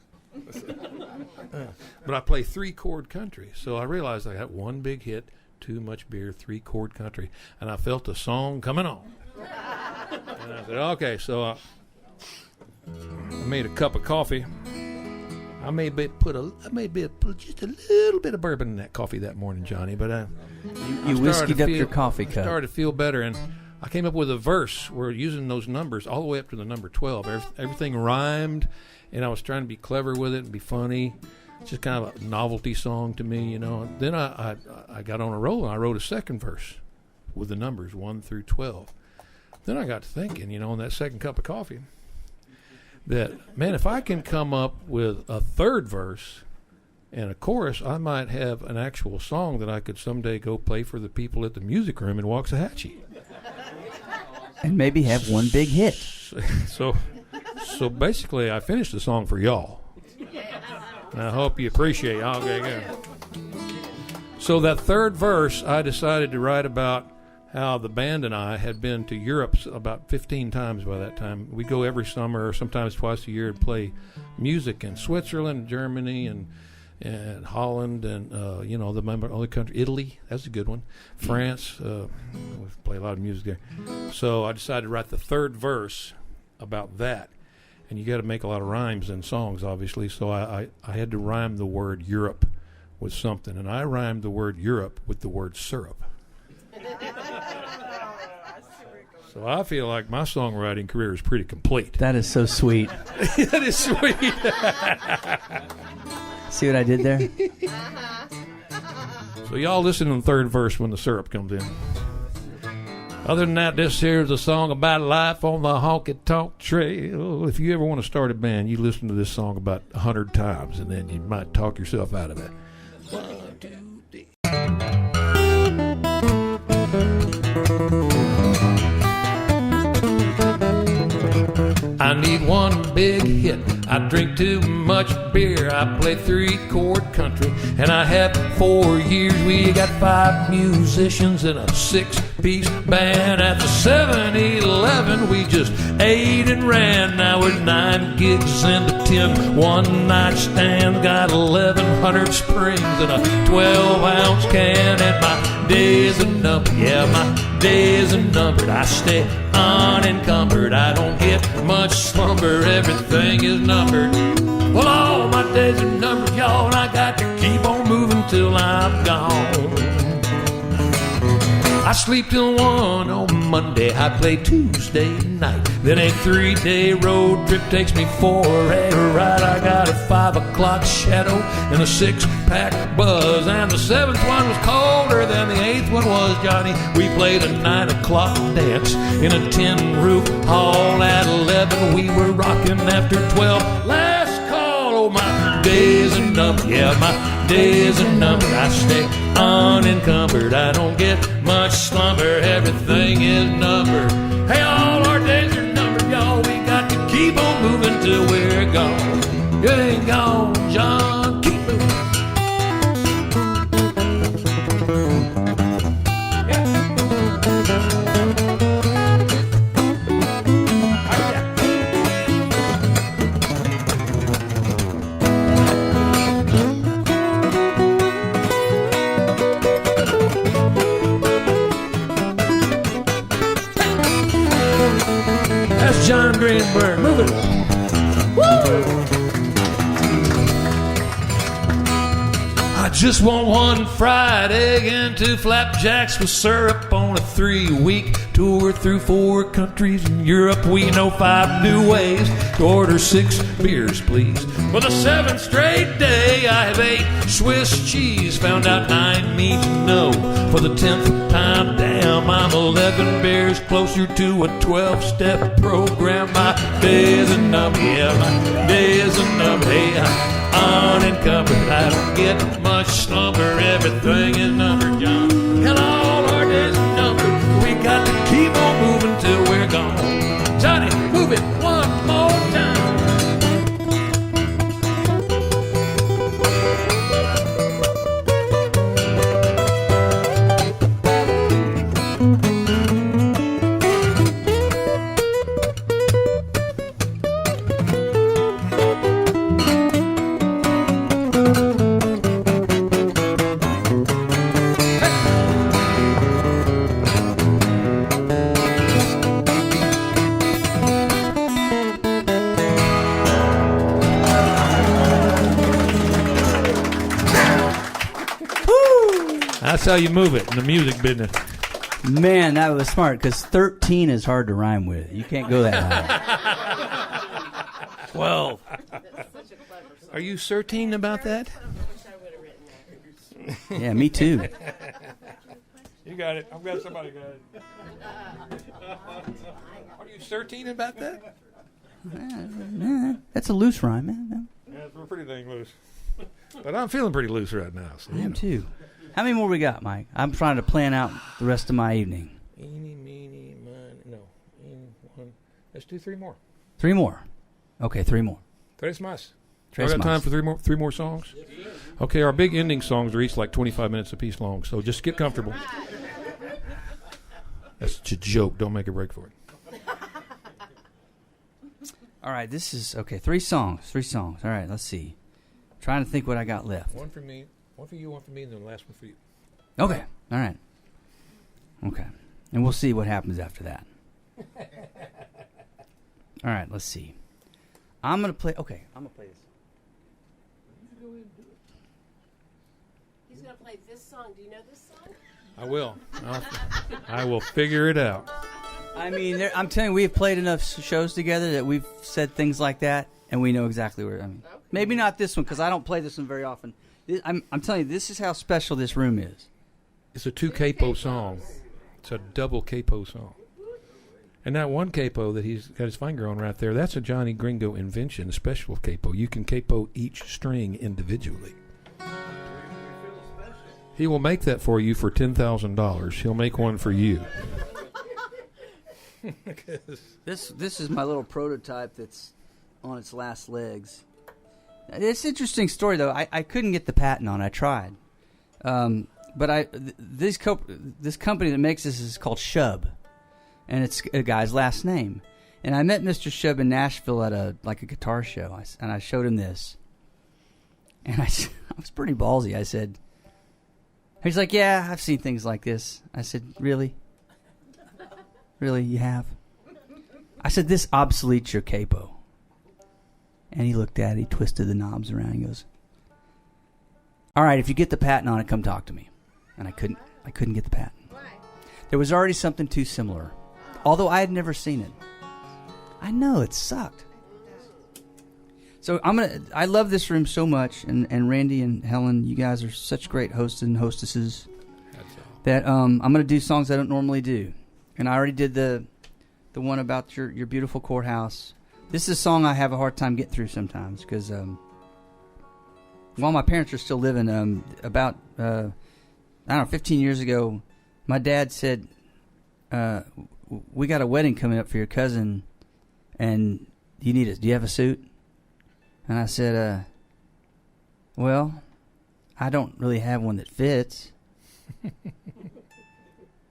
But I play 3-chord country. So I realized I got one big hit, too much beer, 3-chord country. And I felt the song coming on. And I said, okay, so I made a cup of coffee. I may put just a little bit of bourbon in that coffee that morning, Johnny. But you whiskeyed up your coffee cup. I started to feel better, and I came up with a verse. We're using those numbers all the way up to the number 12. Everything rhymed, and I was trying to be clever with it and be funny. It's just kind of a novelty song to me, Then I got on a roll, and I wrote a second verse with the numbers 1 through 12. Then I got to thinking, on that second cup of coffee, that, man, if I can come up with a third verse and a chorus, I might have an actual song that I could someday go play for the people at the music room in Waxahachie. And maybe have one big hit. So basically, I finished the song for y'all. And I hope you appreciate it. Okay, good. So that third verse, I decided to write about how the band and I had been to Europe about 15 times by that time. We go every summer or sometimes twice a year and play music in Switzerland, Germany, and Holland, and the other country, Italy. That's a good one. France. We play a lot of music there. So I decided to write the third verse about that. And you got to make a lot of rhymes in songs, obviously. So I had to rhyme the word Europe with something, and I rhymed the word Europe with the word syrup. So I feel like my songwriting career is pretty complete. That is so sweet. That is sweet. See what I did there? So y'all listen to the third verse when the syrup comes in. Other than that, this here is a song about life on the honky-tonk trail. If you ever want to start a band, you listen to this song about 100 times, and then you might talk yourself out of it. 1, 2, 3. I need one big hit. I drink too much beer. I play 3-chord country, and I have 4 years. We got 5 musicians in a 6-piece band. At the 7-Eleven, we just ate and ran. Now we're 9 gigs into 10 one-night stands. Got 1,100 springs in a 12-ounce can, and my days are numbered. Yeah, my days are numbered. I stay unencumbered. I don't get much slumber. Everything is numbered. Well, all my days are numbered, y'all, and I got to keep on moving till I'm gone. I sleep till 1 on Monday. I play Tuesday night. Then a 3-day road trip takes me for a ride. I got a 5 o'clock shadow and a 6-pack buzz. And the 7th one was colder than the 8th one was, Johnny. We played a 9 o'clock dance in a tin roof hall. At 11 we were rocking after 12. Last call, oh my days are numbered. Yeah, my days are numbered. I stay unencumbered. I don't get much slumber. Everything is numbered. Hey, all our days are numbered, y'all. We got to keep on moving till we're gone. You ain't gone, John. Keep moving. John Greenberg. Move it. Woo! I just want one fried egg and 2 flapjacks with syrup on a 3-week tour through 4 countries in Europe. We know 5 new ways to order 6 beers, please. For the 7th straight day, I have 8 Swiss cheese. Found out 9 means no. For the 10th time, damn, I'm 11 beers closer to a 12-step program. My day is a number, yeah, my day is a number, hey, I'm unencumbered. I don't get much slumber. Everything is numbered, John. Hell, all our days are numbered. We got to keep on moving till we're gone. Johnny, move it one more time. That's how you move it in the music business. Man, that was smart, because 13 is hard to rhyme with. You can't go that high. 12. That's such a clever song. Are you certain about that? I wish I would have written that. Yeah, me too. You got it. I'm glad somebody got it. Are you certain about that? That's a loose rhyme, man. Yeah, we're pretty dang loose. But I'm feeling pretty loose right now. So, I am too. How many more we got, Mike? I'm trying to plan out the rest of my evening. Eeny, meeny, miny, no. One. Let's do 3 more. 3 more. Okay, 3 more. Tres más. Tres I got más. time for 3 more songs? Okay, our big ending songs are each like 25 minutes apiece long, so just get comfortable. That's a joke. Don't make a break for it. All right, this is, okay, 3 songs. All right, let's see. Trying to think what I got left. One for me, one for you, one for me, and then the last one for you. Okay, all right. Okay, and we'll see what happens after that. All right, let's see. I'm going to play this. He's going to play this song. Do you know this song? I will. I will figure it out. I mean, I'm telling you, we've played enough shows together that we've said things like that, and we know exactly where. I mean, Okay. maybe not this one, because I don't play this one very often. I'm telling you, this is how special this room is. It's a 2 capo song. It's a double capo song. And that one capo that he's got his finger on right there, that's a Johnny Gringo invention, a special capo. You can capo each string individually. He will make that for you for $10,000. He'll make one for you. This is my little prototype that's on its last legs. It's an interesting story, though. I couldn't get the patent on it. I tried. But this company that makes this is called Shub, and it's a guy's last name. And I met Mr. Shub in Nashville at a guitar show, and I showed him this. And I was pretty ballsy. I said, he's like, yeah, I've seen things like this. I said, really? Really, you have? I said, this obsoletes your capo. And he looked at it, he twisted the knobs around, he goes, all right, if you get the patent on it, come talk to me. And I couldn't get the patent. Why? There was already something too similar, although I had never seen it. I know, it sucked. So I love this room so much, and Randy and Helen, you guys are such great hosts and hostesses that I'm going to do songs I don't normally do. And I already did the one about your beautiful courthouse. This is a song I have a hard time getting through sometimes because while my parents are still living, about 15 years ago, my dad said, we got a wedding coming up for your cousin, and do you have a suit? And I said, well, I don't really have one that fits.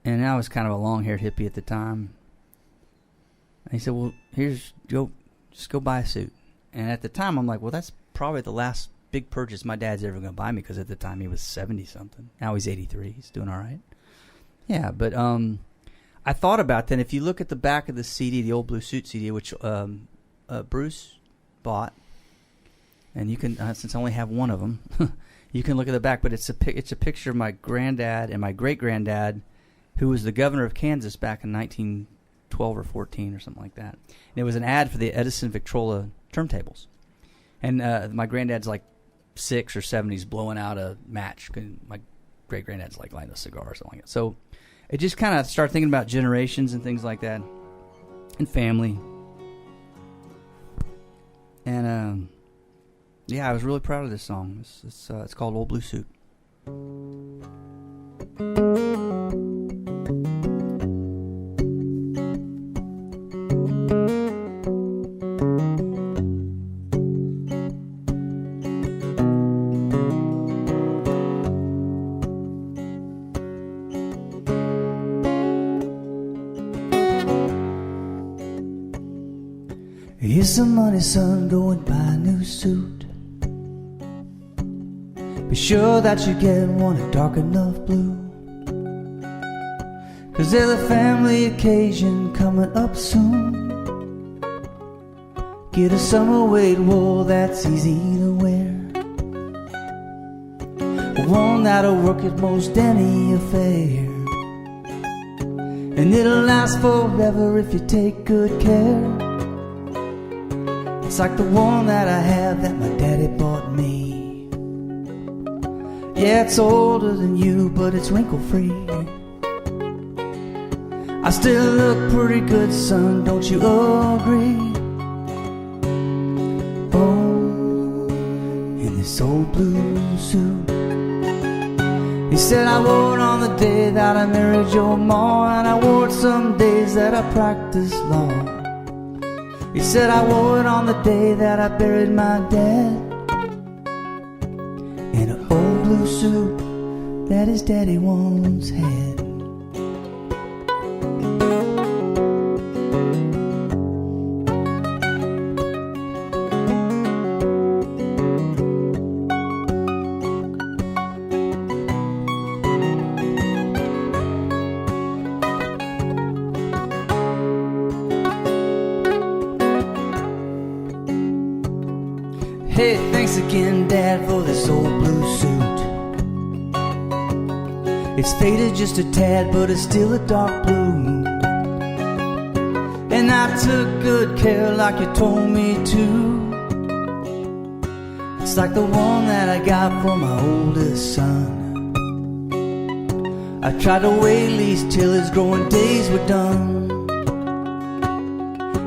And I was kind of a long-haired hippie at the time. And he said, well, just go buy a suit. And at the time, I'm like, well, that's probably the last big purchase my dad's ever going to buy me, because at the time he was 70-something. Now he's 83. He's doing all right. Yeah, but I thought about that. If you look at the back of the CD, the Old Blue Suit CD, which Bruce bought, and you can, since I only have one of them, you can look at the back. But it's a picture of my granddad and my great granddad, who was the governor of Kansas back in 1912 or 14 or something like that. And it was an ad for the Edison Victrola turntables. And my granddad's like 6 or 7. He's blowing out a match. My great granddad's like lighting a cigar or something like that. So it just kind of started thinking about generations and things like that, and family. And yeah, I was really proud of this song. It's called Old Blue Suit. Here's some money, son, go and buy a new suit. Be sure that you get one a dark enough blue, 'cause there's a family occasion coming up soon. Get a summer weight wool that's easy to wear, one that'll work at most any affair, and it'll last forever if you take good care. It's like the one that I have that my daddy bought me. Yeah, it's older than you, but it's wrinkle-free. I still look pretty good, son, don't you agree? Oh, in this old blue suit. He said I wore it on the day that I married your ma, and I wore it some days that I practiced law. He said I wore it on the day that I buried my dad, in an old blue suit that his daddy once had. Hey, thanks again, Dad, for this old blue suit. It's faded just a tad, but it's still a dark blue. And I took good care like you told me to. It's like the one that I got for my oldest son. I tried to wait at least till his growing days were done.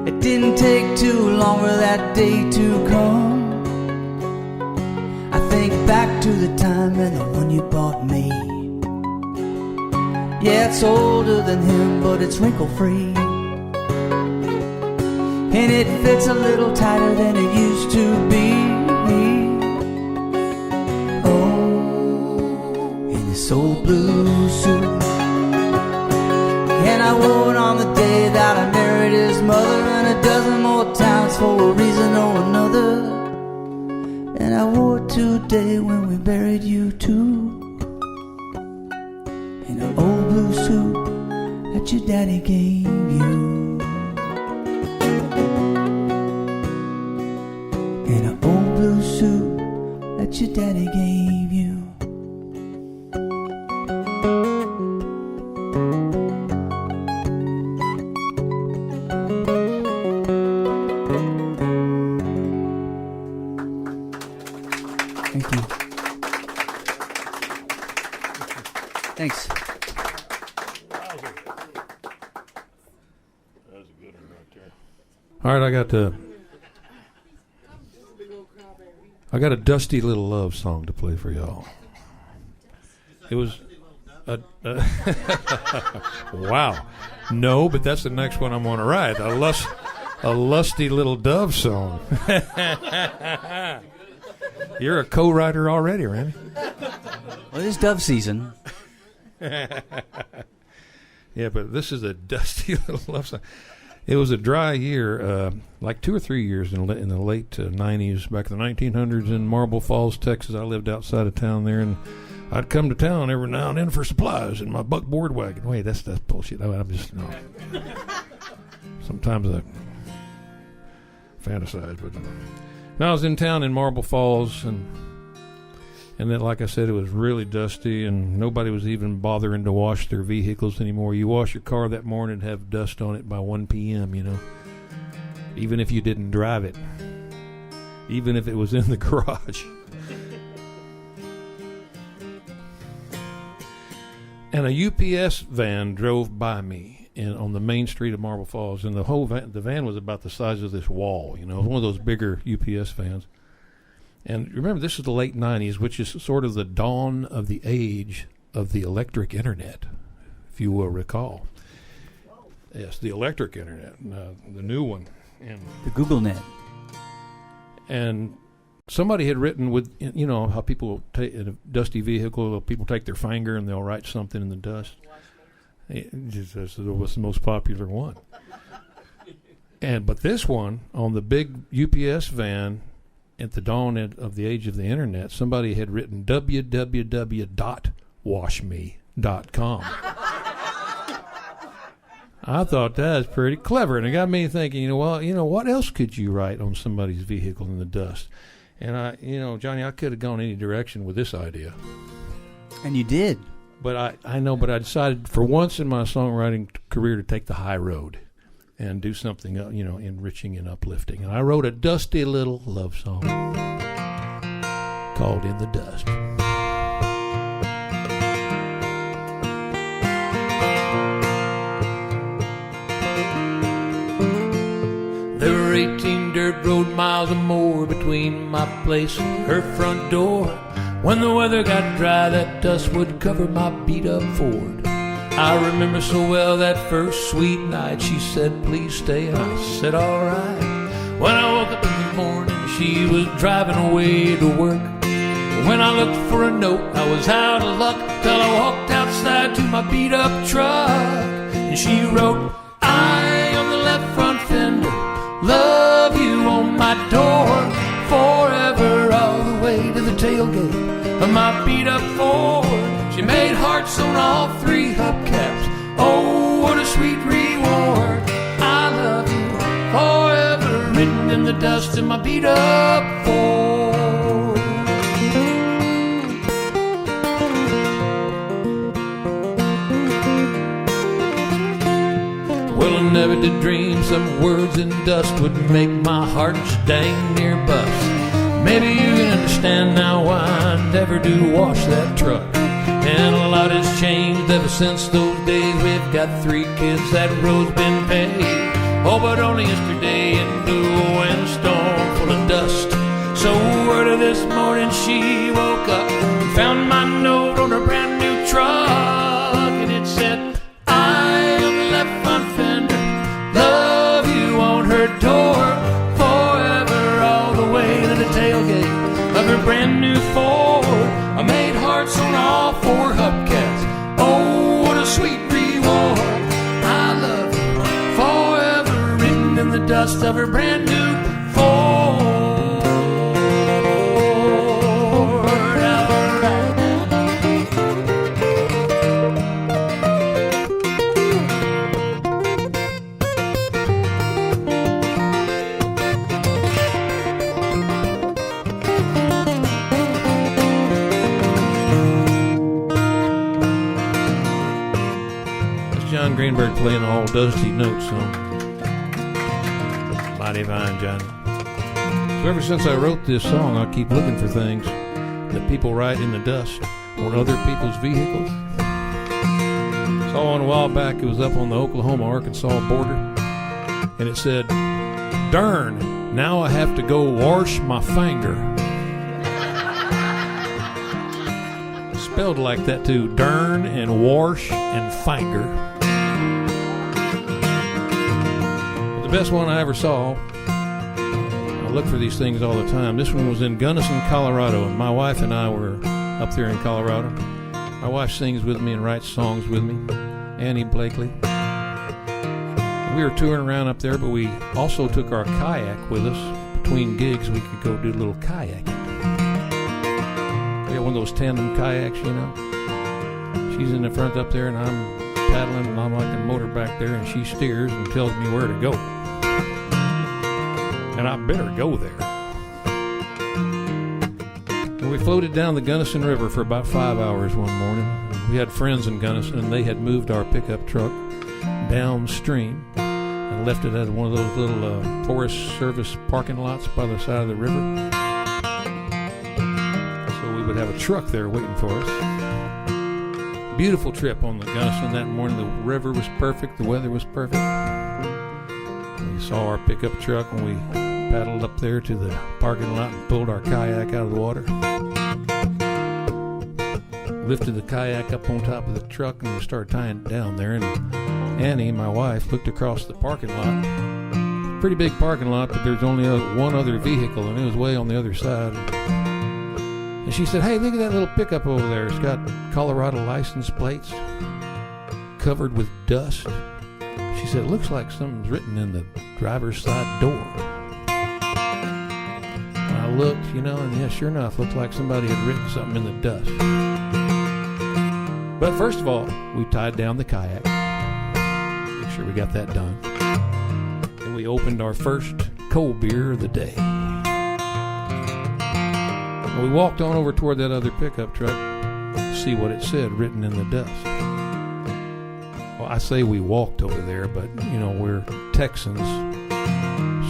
It didn't take too long for that day to come. Think back to the time and the one you bought me. Yeah, it's older than him, but it's wrinkle-free, and it fits a little tighter than it used to be. Oh, in this old blue suit. And I wore it on the day that I married his mother, and a dozen more times for a reason or another. And I wore it today when we buried you too, in an old blue suit that your daddy gave you. In an old blue suit that your daddy gave you. Thank you. Thanks. That was a good one right there. All right, I got a dusty little love song to play for y'all. It was wow. No, but that's the next one I'm going to write. A lusty little dove song. You're a co-writer already, Randy. Well, it's dove season. Yeah, but this is a dusty little love song. It was a dry year, like 2 or 3 years in the late 90s, back in the 1900s in Marble Falls, Texas. I lived outside of town there, and I'd come to town every now and then for supplies in my buckboard wagon. Wait, that's bullshit. I'm just, no. Sometimes I fantasize, but now I was in town in Marble Falls, and then, like I said, it was really dusty, and nobody was even bothering to wash their vehicles anymore. You wash your car that morning and have dust on it by 1 p.m., you know, even if you didn't drive it, even if it was in the garage. And a UPS van drove by me on the main street of Marble Falls, and the van was about the size of this wall, you know, one of those bigger UPS vans. And remember, this is the late 90s, which is sort of the dawn of the age of the electric internet, if you will recall. Yes, the electric internet, the new one. And the Google net. And somebody had written with, you know, how people take in a dusty vehicle, people take their finger and they'll write something in the dust. It was the most popular one. But this one, on the big UPS van, at the dawn of the age of the internet, somebody had written www.washme.com. I thought that was pretty clever, and it got me thinking, what else could you write on somebody's vehicle in the dust? And Johnny, I could have gone any direction with this idea. And you did. But I know, but I decided for once in my songwriting career to take the high road and do something, enriching and uplifting. And I wrote a dusty little love song called In the Dust. There were 18 dirt road miles or more between my place and her front door. When the weather got dry, that dust would cover my beat-up Ford. I remember so well that first sweet night. She said, please stay, and I said, all right. When I woke up in the morning, she was driving away to work. When I looked for a note, I was out of luck till I walked outside to my beat-up truck. And she wrote, I on the left front fender, love you on my door, forever all the way to the tailgate of my beat-up Ford. She made hearts on all 3 hubcaps. Oh, what a sweet reward. I love you forever, written in the dust of my beat-up Ford. Well, I never did dream some words in dust would make my heart dang near bust. Maybe you can understand now why I never do wash that truck. And a lot has changed ever since those days. We've got 3 kids, that road's been paved. Oh, but only yesterday it blew in a storm full of dust. So early this morning she woke up and found my note on her brand new truck. And it said, I on the left front fender, love you on her door, forever all the way to the tailgate of her brand new Ford. I made hearts on all 4 hubcaps. Oh, what a sweet reward. I love you forever, written in the dust of her brand new Ford. Greenberg playing all dusty notes on Mighty Fine Johnny. So ever since I wrote this song, I keep looking for things that people write in the dust on other people's vehicles. Saw one a while back. It was up on the Oklahoma-Arkansas border, and it said, "Darn, now I have to go wash my finger." Spelled like that too, darn and wash and finger. The best one I ever saw, I look for these things all the time. This one was in Gunnison, Colorado, and my wife and I were up there in Colorado. My wife sings with me and writes songs with me, Annie Blakely. We were touring around up there, but we also took our kayak with us. Between gigs, we could go do a little kayaking. We got one of those tandem kayaks, you know. She's in the front up there, and I'm paddling, and I'm like the motor back there, and she steers and tells me where to go. And I better go there. And we floated down the Gunnison River for about 5 hours one morning. We had friends in Gunnison, and they had moved our pickup truck downstream and left it at one of those little Forest Service parking lots by the side of the river. So we would have a truck there waiting for us. Beautiful trip on the Gunnison that morning. The river was perfect. The weather was perfect. We saw our pickup truck when we paddled up there to the parking lot and pulled our kayak out of the water. Lifted the kayak up on top of the truck and we started tying it down there. And Annie, my wife, looked across the parking lot. Pretty big parking lot, but there's only one other vehicle, and it was way on the other side. And she said, "Hey, look at that little pickup over there. It's got Colorado license plates covered with dust." She said, "It looks like something's written in the driver's side door." And I looked, you know, and yeah, sure enough, looked like somebody had written something in the dust. But first of all, we tied down the kayak. Make sure we got that done. And we opened our first cold beer of the day. We walked on over toward that other pickup truck to see what it said written in the dust. Well, I say we walked over there, but, you know, we're Texans,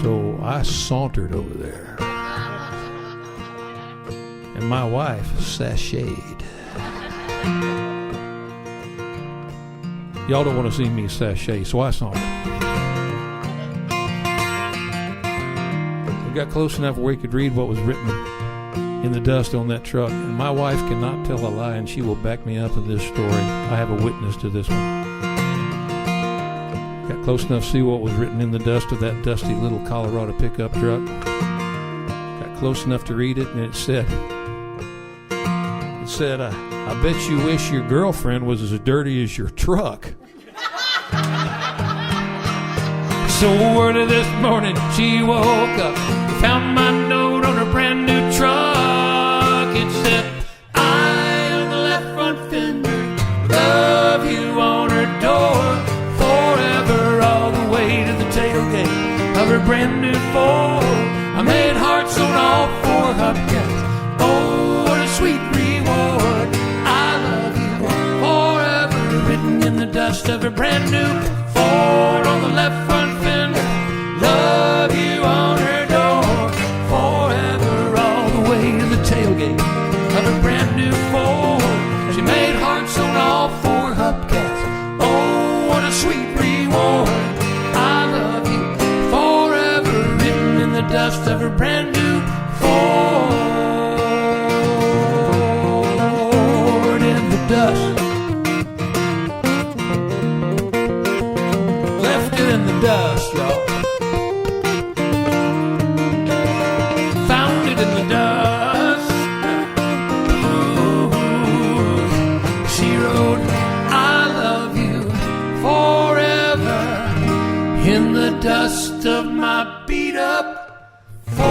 so I sauntered over there. And my wife sashayed. Y'all don't want to see me sashay, so I sauntered. We got close enough where we could read what was written in the dust on that truck, and my wife cannot tell a lie, and she will back me up in this story. I have a witness to this one. Got close enough to see what was written in the dust of that dusty little Colorado pickup truck. Got close enough to read it, and it said, I bet you wish your girlfriend was as dirty as your truck. So early this morning she woke up, found my note on her brand new truck. It said, "I on the left front fender, love you on her door, forever all the way to the tailgate of her brand new Ford. I made hearts on all four hubcaps. Oh, what a sweet reward. I love you forever," written in the dust of her brand new Ford on the left front fender. Love you on her door, forever all the way to the tailgate of a brand new Ford. She made hearts on all four hubcaps. Oh, what a sweet reward. I love you forever, written in the dust of her brand new Ford. In the dust. Left it in the dust, y'all. In the dust of my beat up Ford.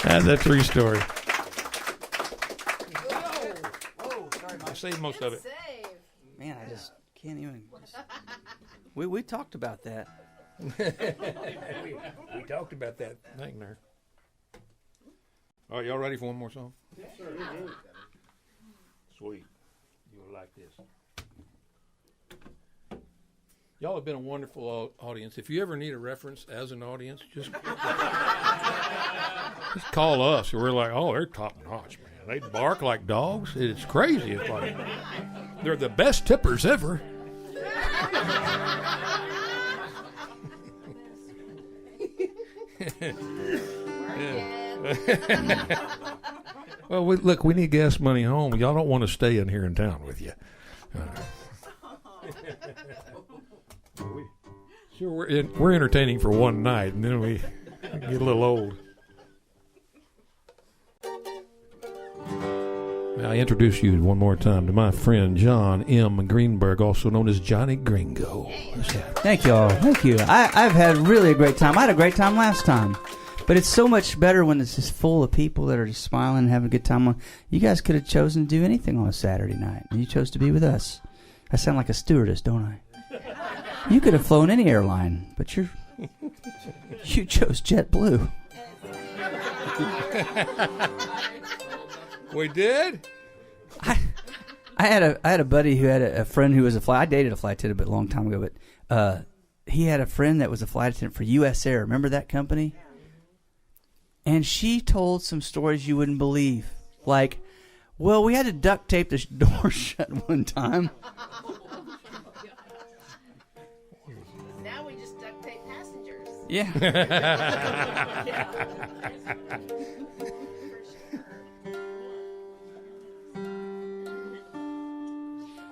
That's a true story. I saved most of it. Man, I just can't even. We talked about that. we talked about that thing there. All right, y'all ready for one more song? Yes, sir. Sweet. You'll like this. Y'all have been a wonderful audience. If you ever need a reference as an audience, just call us. We're like, oh, they're top notch, man. They bark like dogs. It's crazy. It's like they're the best tippers ever. Well, look, we need gas money home. Y'all don't want to stay in here in town with you. Sure, we're entertaining for one night, and then we get a little old. May I introduce you one more time to my friend John M. Greenberg, also known as Johnny Gringo. Thank you all. Thank you. I've had really a great time. I had a great time last time. But it's so much better when it's just full of people that are just smiling and having a good time. You guys could have chosen to do anything on a Saturday night, and you chose to be with us. I sound like a stewardess, don't I? You could have flown any airline, but you chose JetBlue. We did? I had a buddy who had a friend who was a flight. I dated a flight attendant a long time ago, but he had a friend that was a flight attendant for U.S. Air. Remember that company? And she told some stories you wouldn't believe. Like, well, we had to duct tape the door shut one time. Now we just duct tape passengers. Yeah.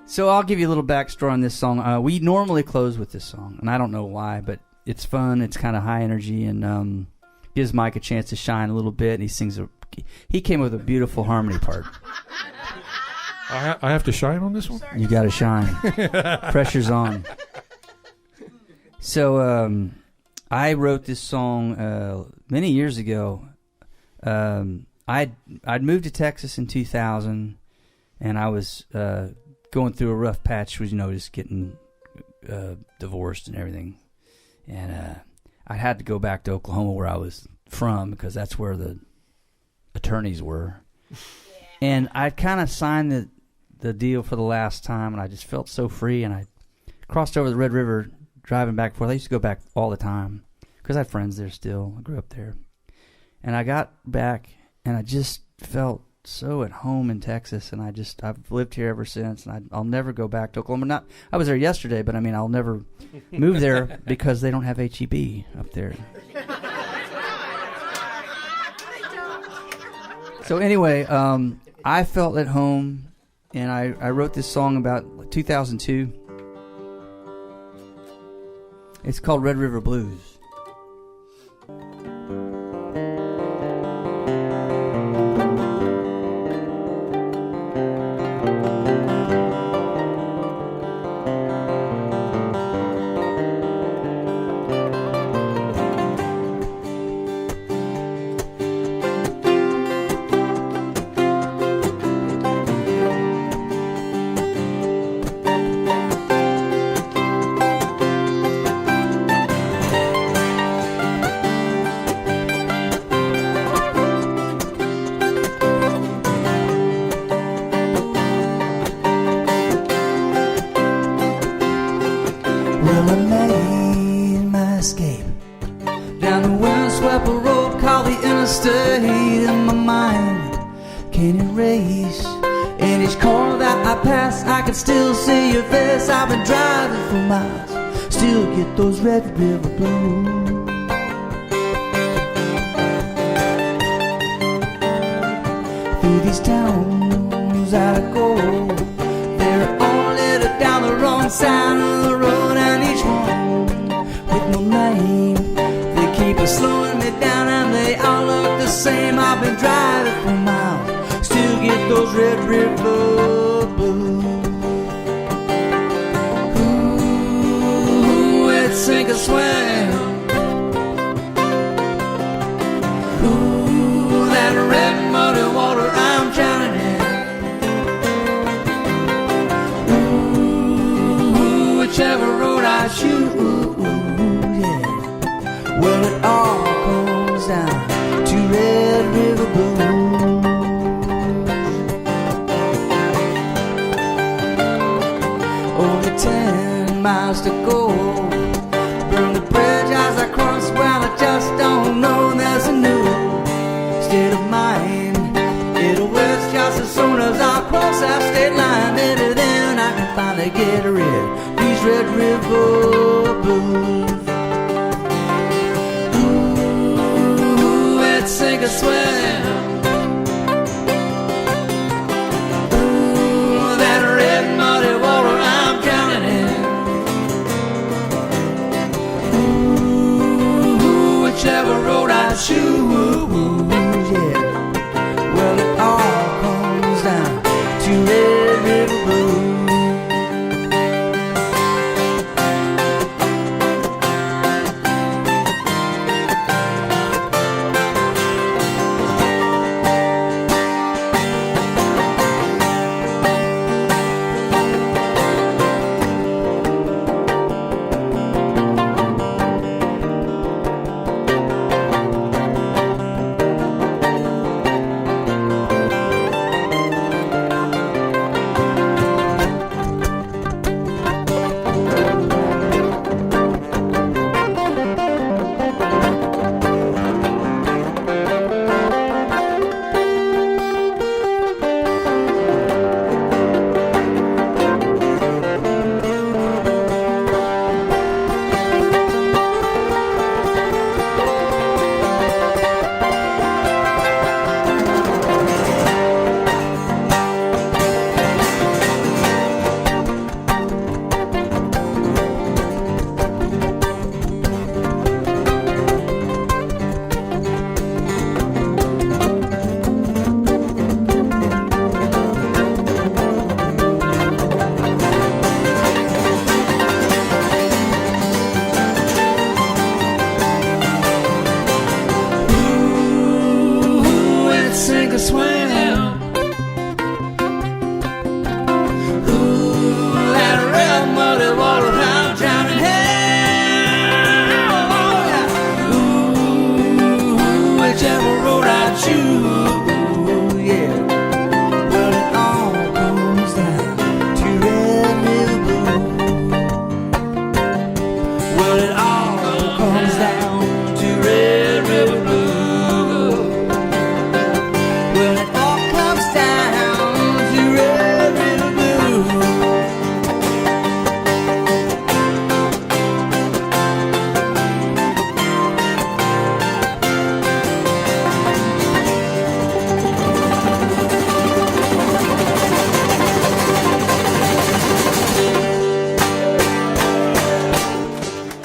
So I'll give you a little backstory on this song. We normally close with this song, and I don't know why, but it's fun. It's kind of high energy, and gives Mike a chance to shine a little bit. And he came with a beautiful harmony part. I have to shine on this one? You got to shine. Pressure's on. So I wrote this song many years ago. I'd moved to Texas in 2000, and I was going through a rough patch, was just getting divorced and everything, and I had to go back to Oklahoma, where I was from, because that's where the attorneys were. Yeah. And I kind of signed the deal for the last time, and I just felt so free. And I crossed over the Red River, driving back and forth. I used to go back all the time because I have friends there still. I grew up there, and I got back, and I just felt so at home in Texas, and I've lived here ever since, and I'll never go back to Oklahoma. I was there yesterday, but I mean, I'll never move there because they don't have HEB up there. So anyway, I felt at home, and I wrote this song about 2002. It's called Red River Blues. Still see your face. I've been driving for miles, still get those Red River blues. Through these towns I go, they're all littered down the wrong side of the road, and each one with no name. They keep slowing me down, and they all look the same. I've been driving for miles, still get those Red River blues. Sink or swim. Ooh, that red muddy water I'm drowning in. Ooh, whichever road I choose, yeah. Well, it all comes down to Red River Blues. Only 10 miles to go. Burn the bridge as I cross, well, I just don't know. There's a new state of mind. It'll west just as soon as I cross that state line. And then I can finally get rid of these Red River Blues. Ooh, let's sink or swim. Ooh, that red muddy water I'm drowning in.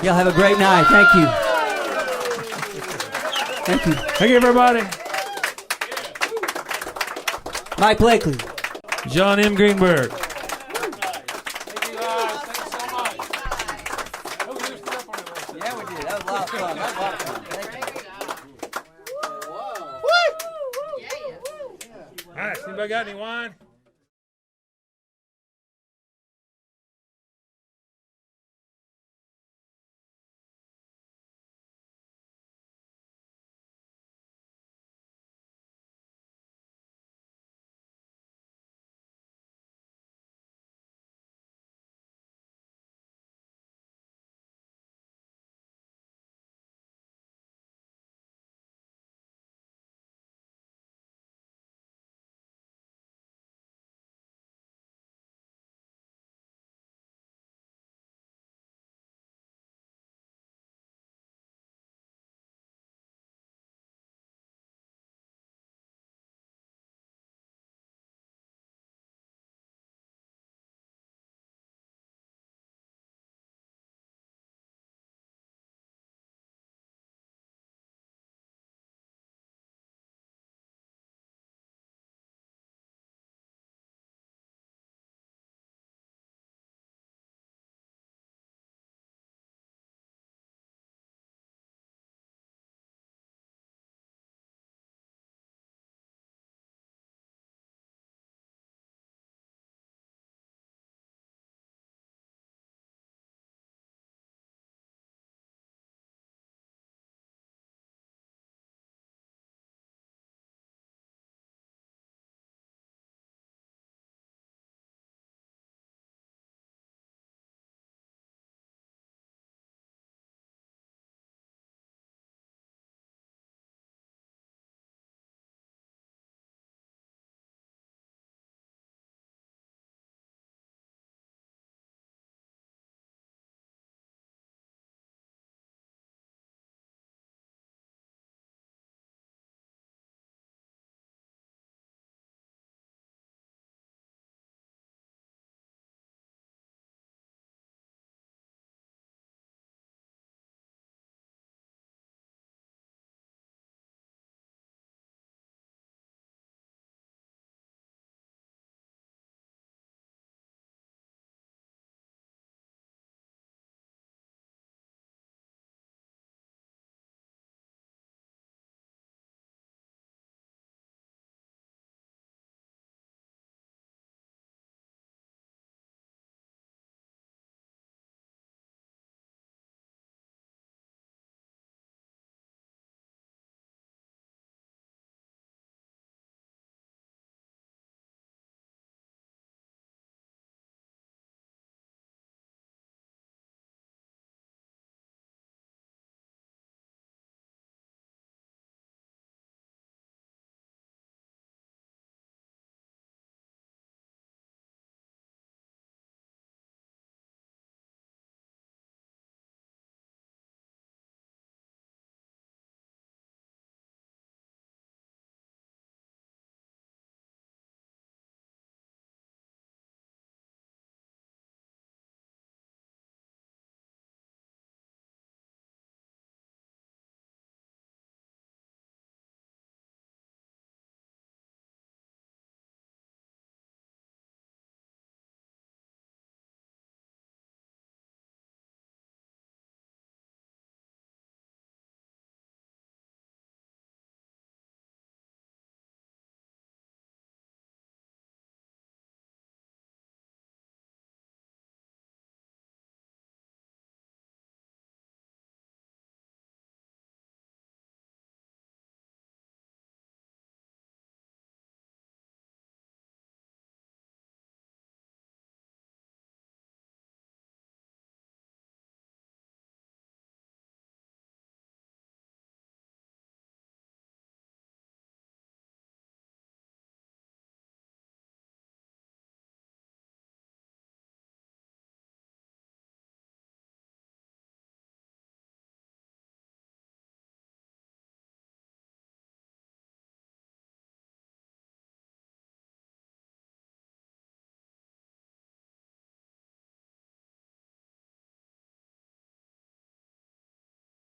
Y'all have a great night. Thank you. Thank you. Thank you, everybody. Mike Blakely. John M. Greenberg. Yeah, we did. That was a lot of fun. That was a lot of fun. Thank you. All right, anybody got any wine?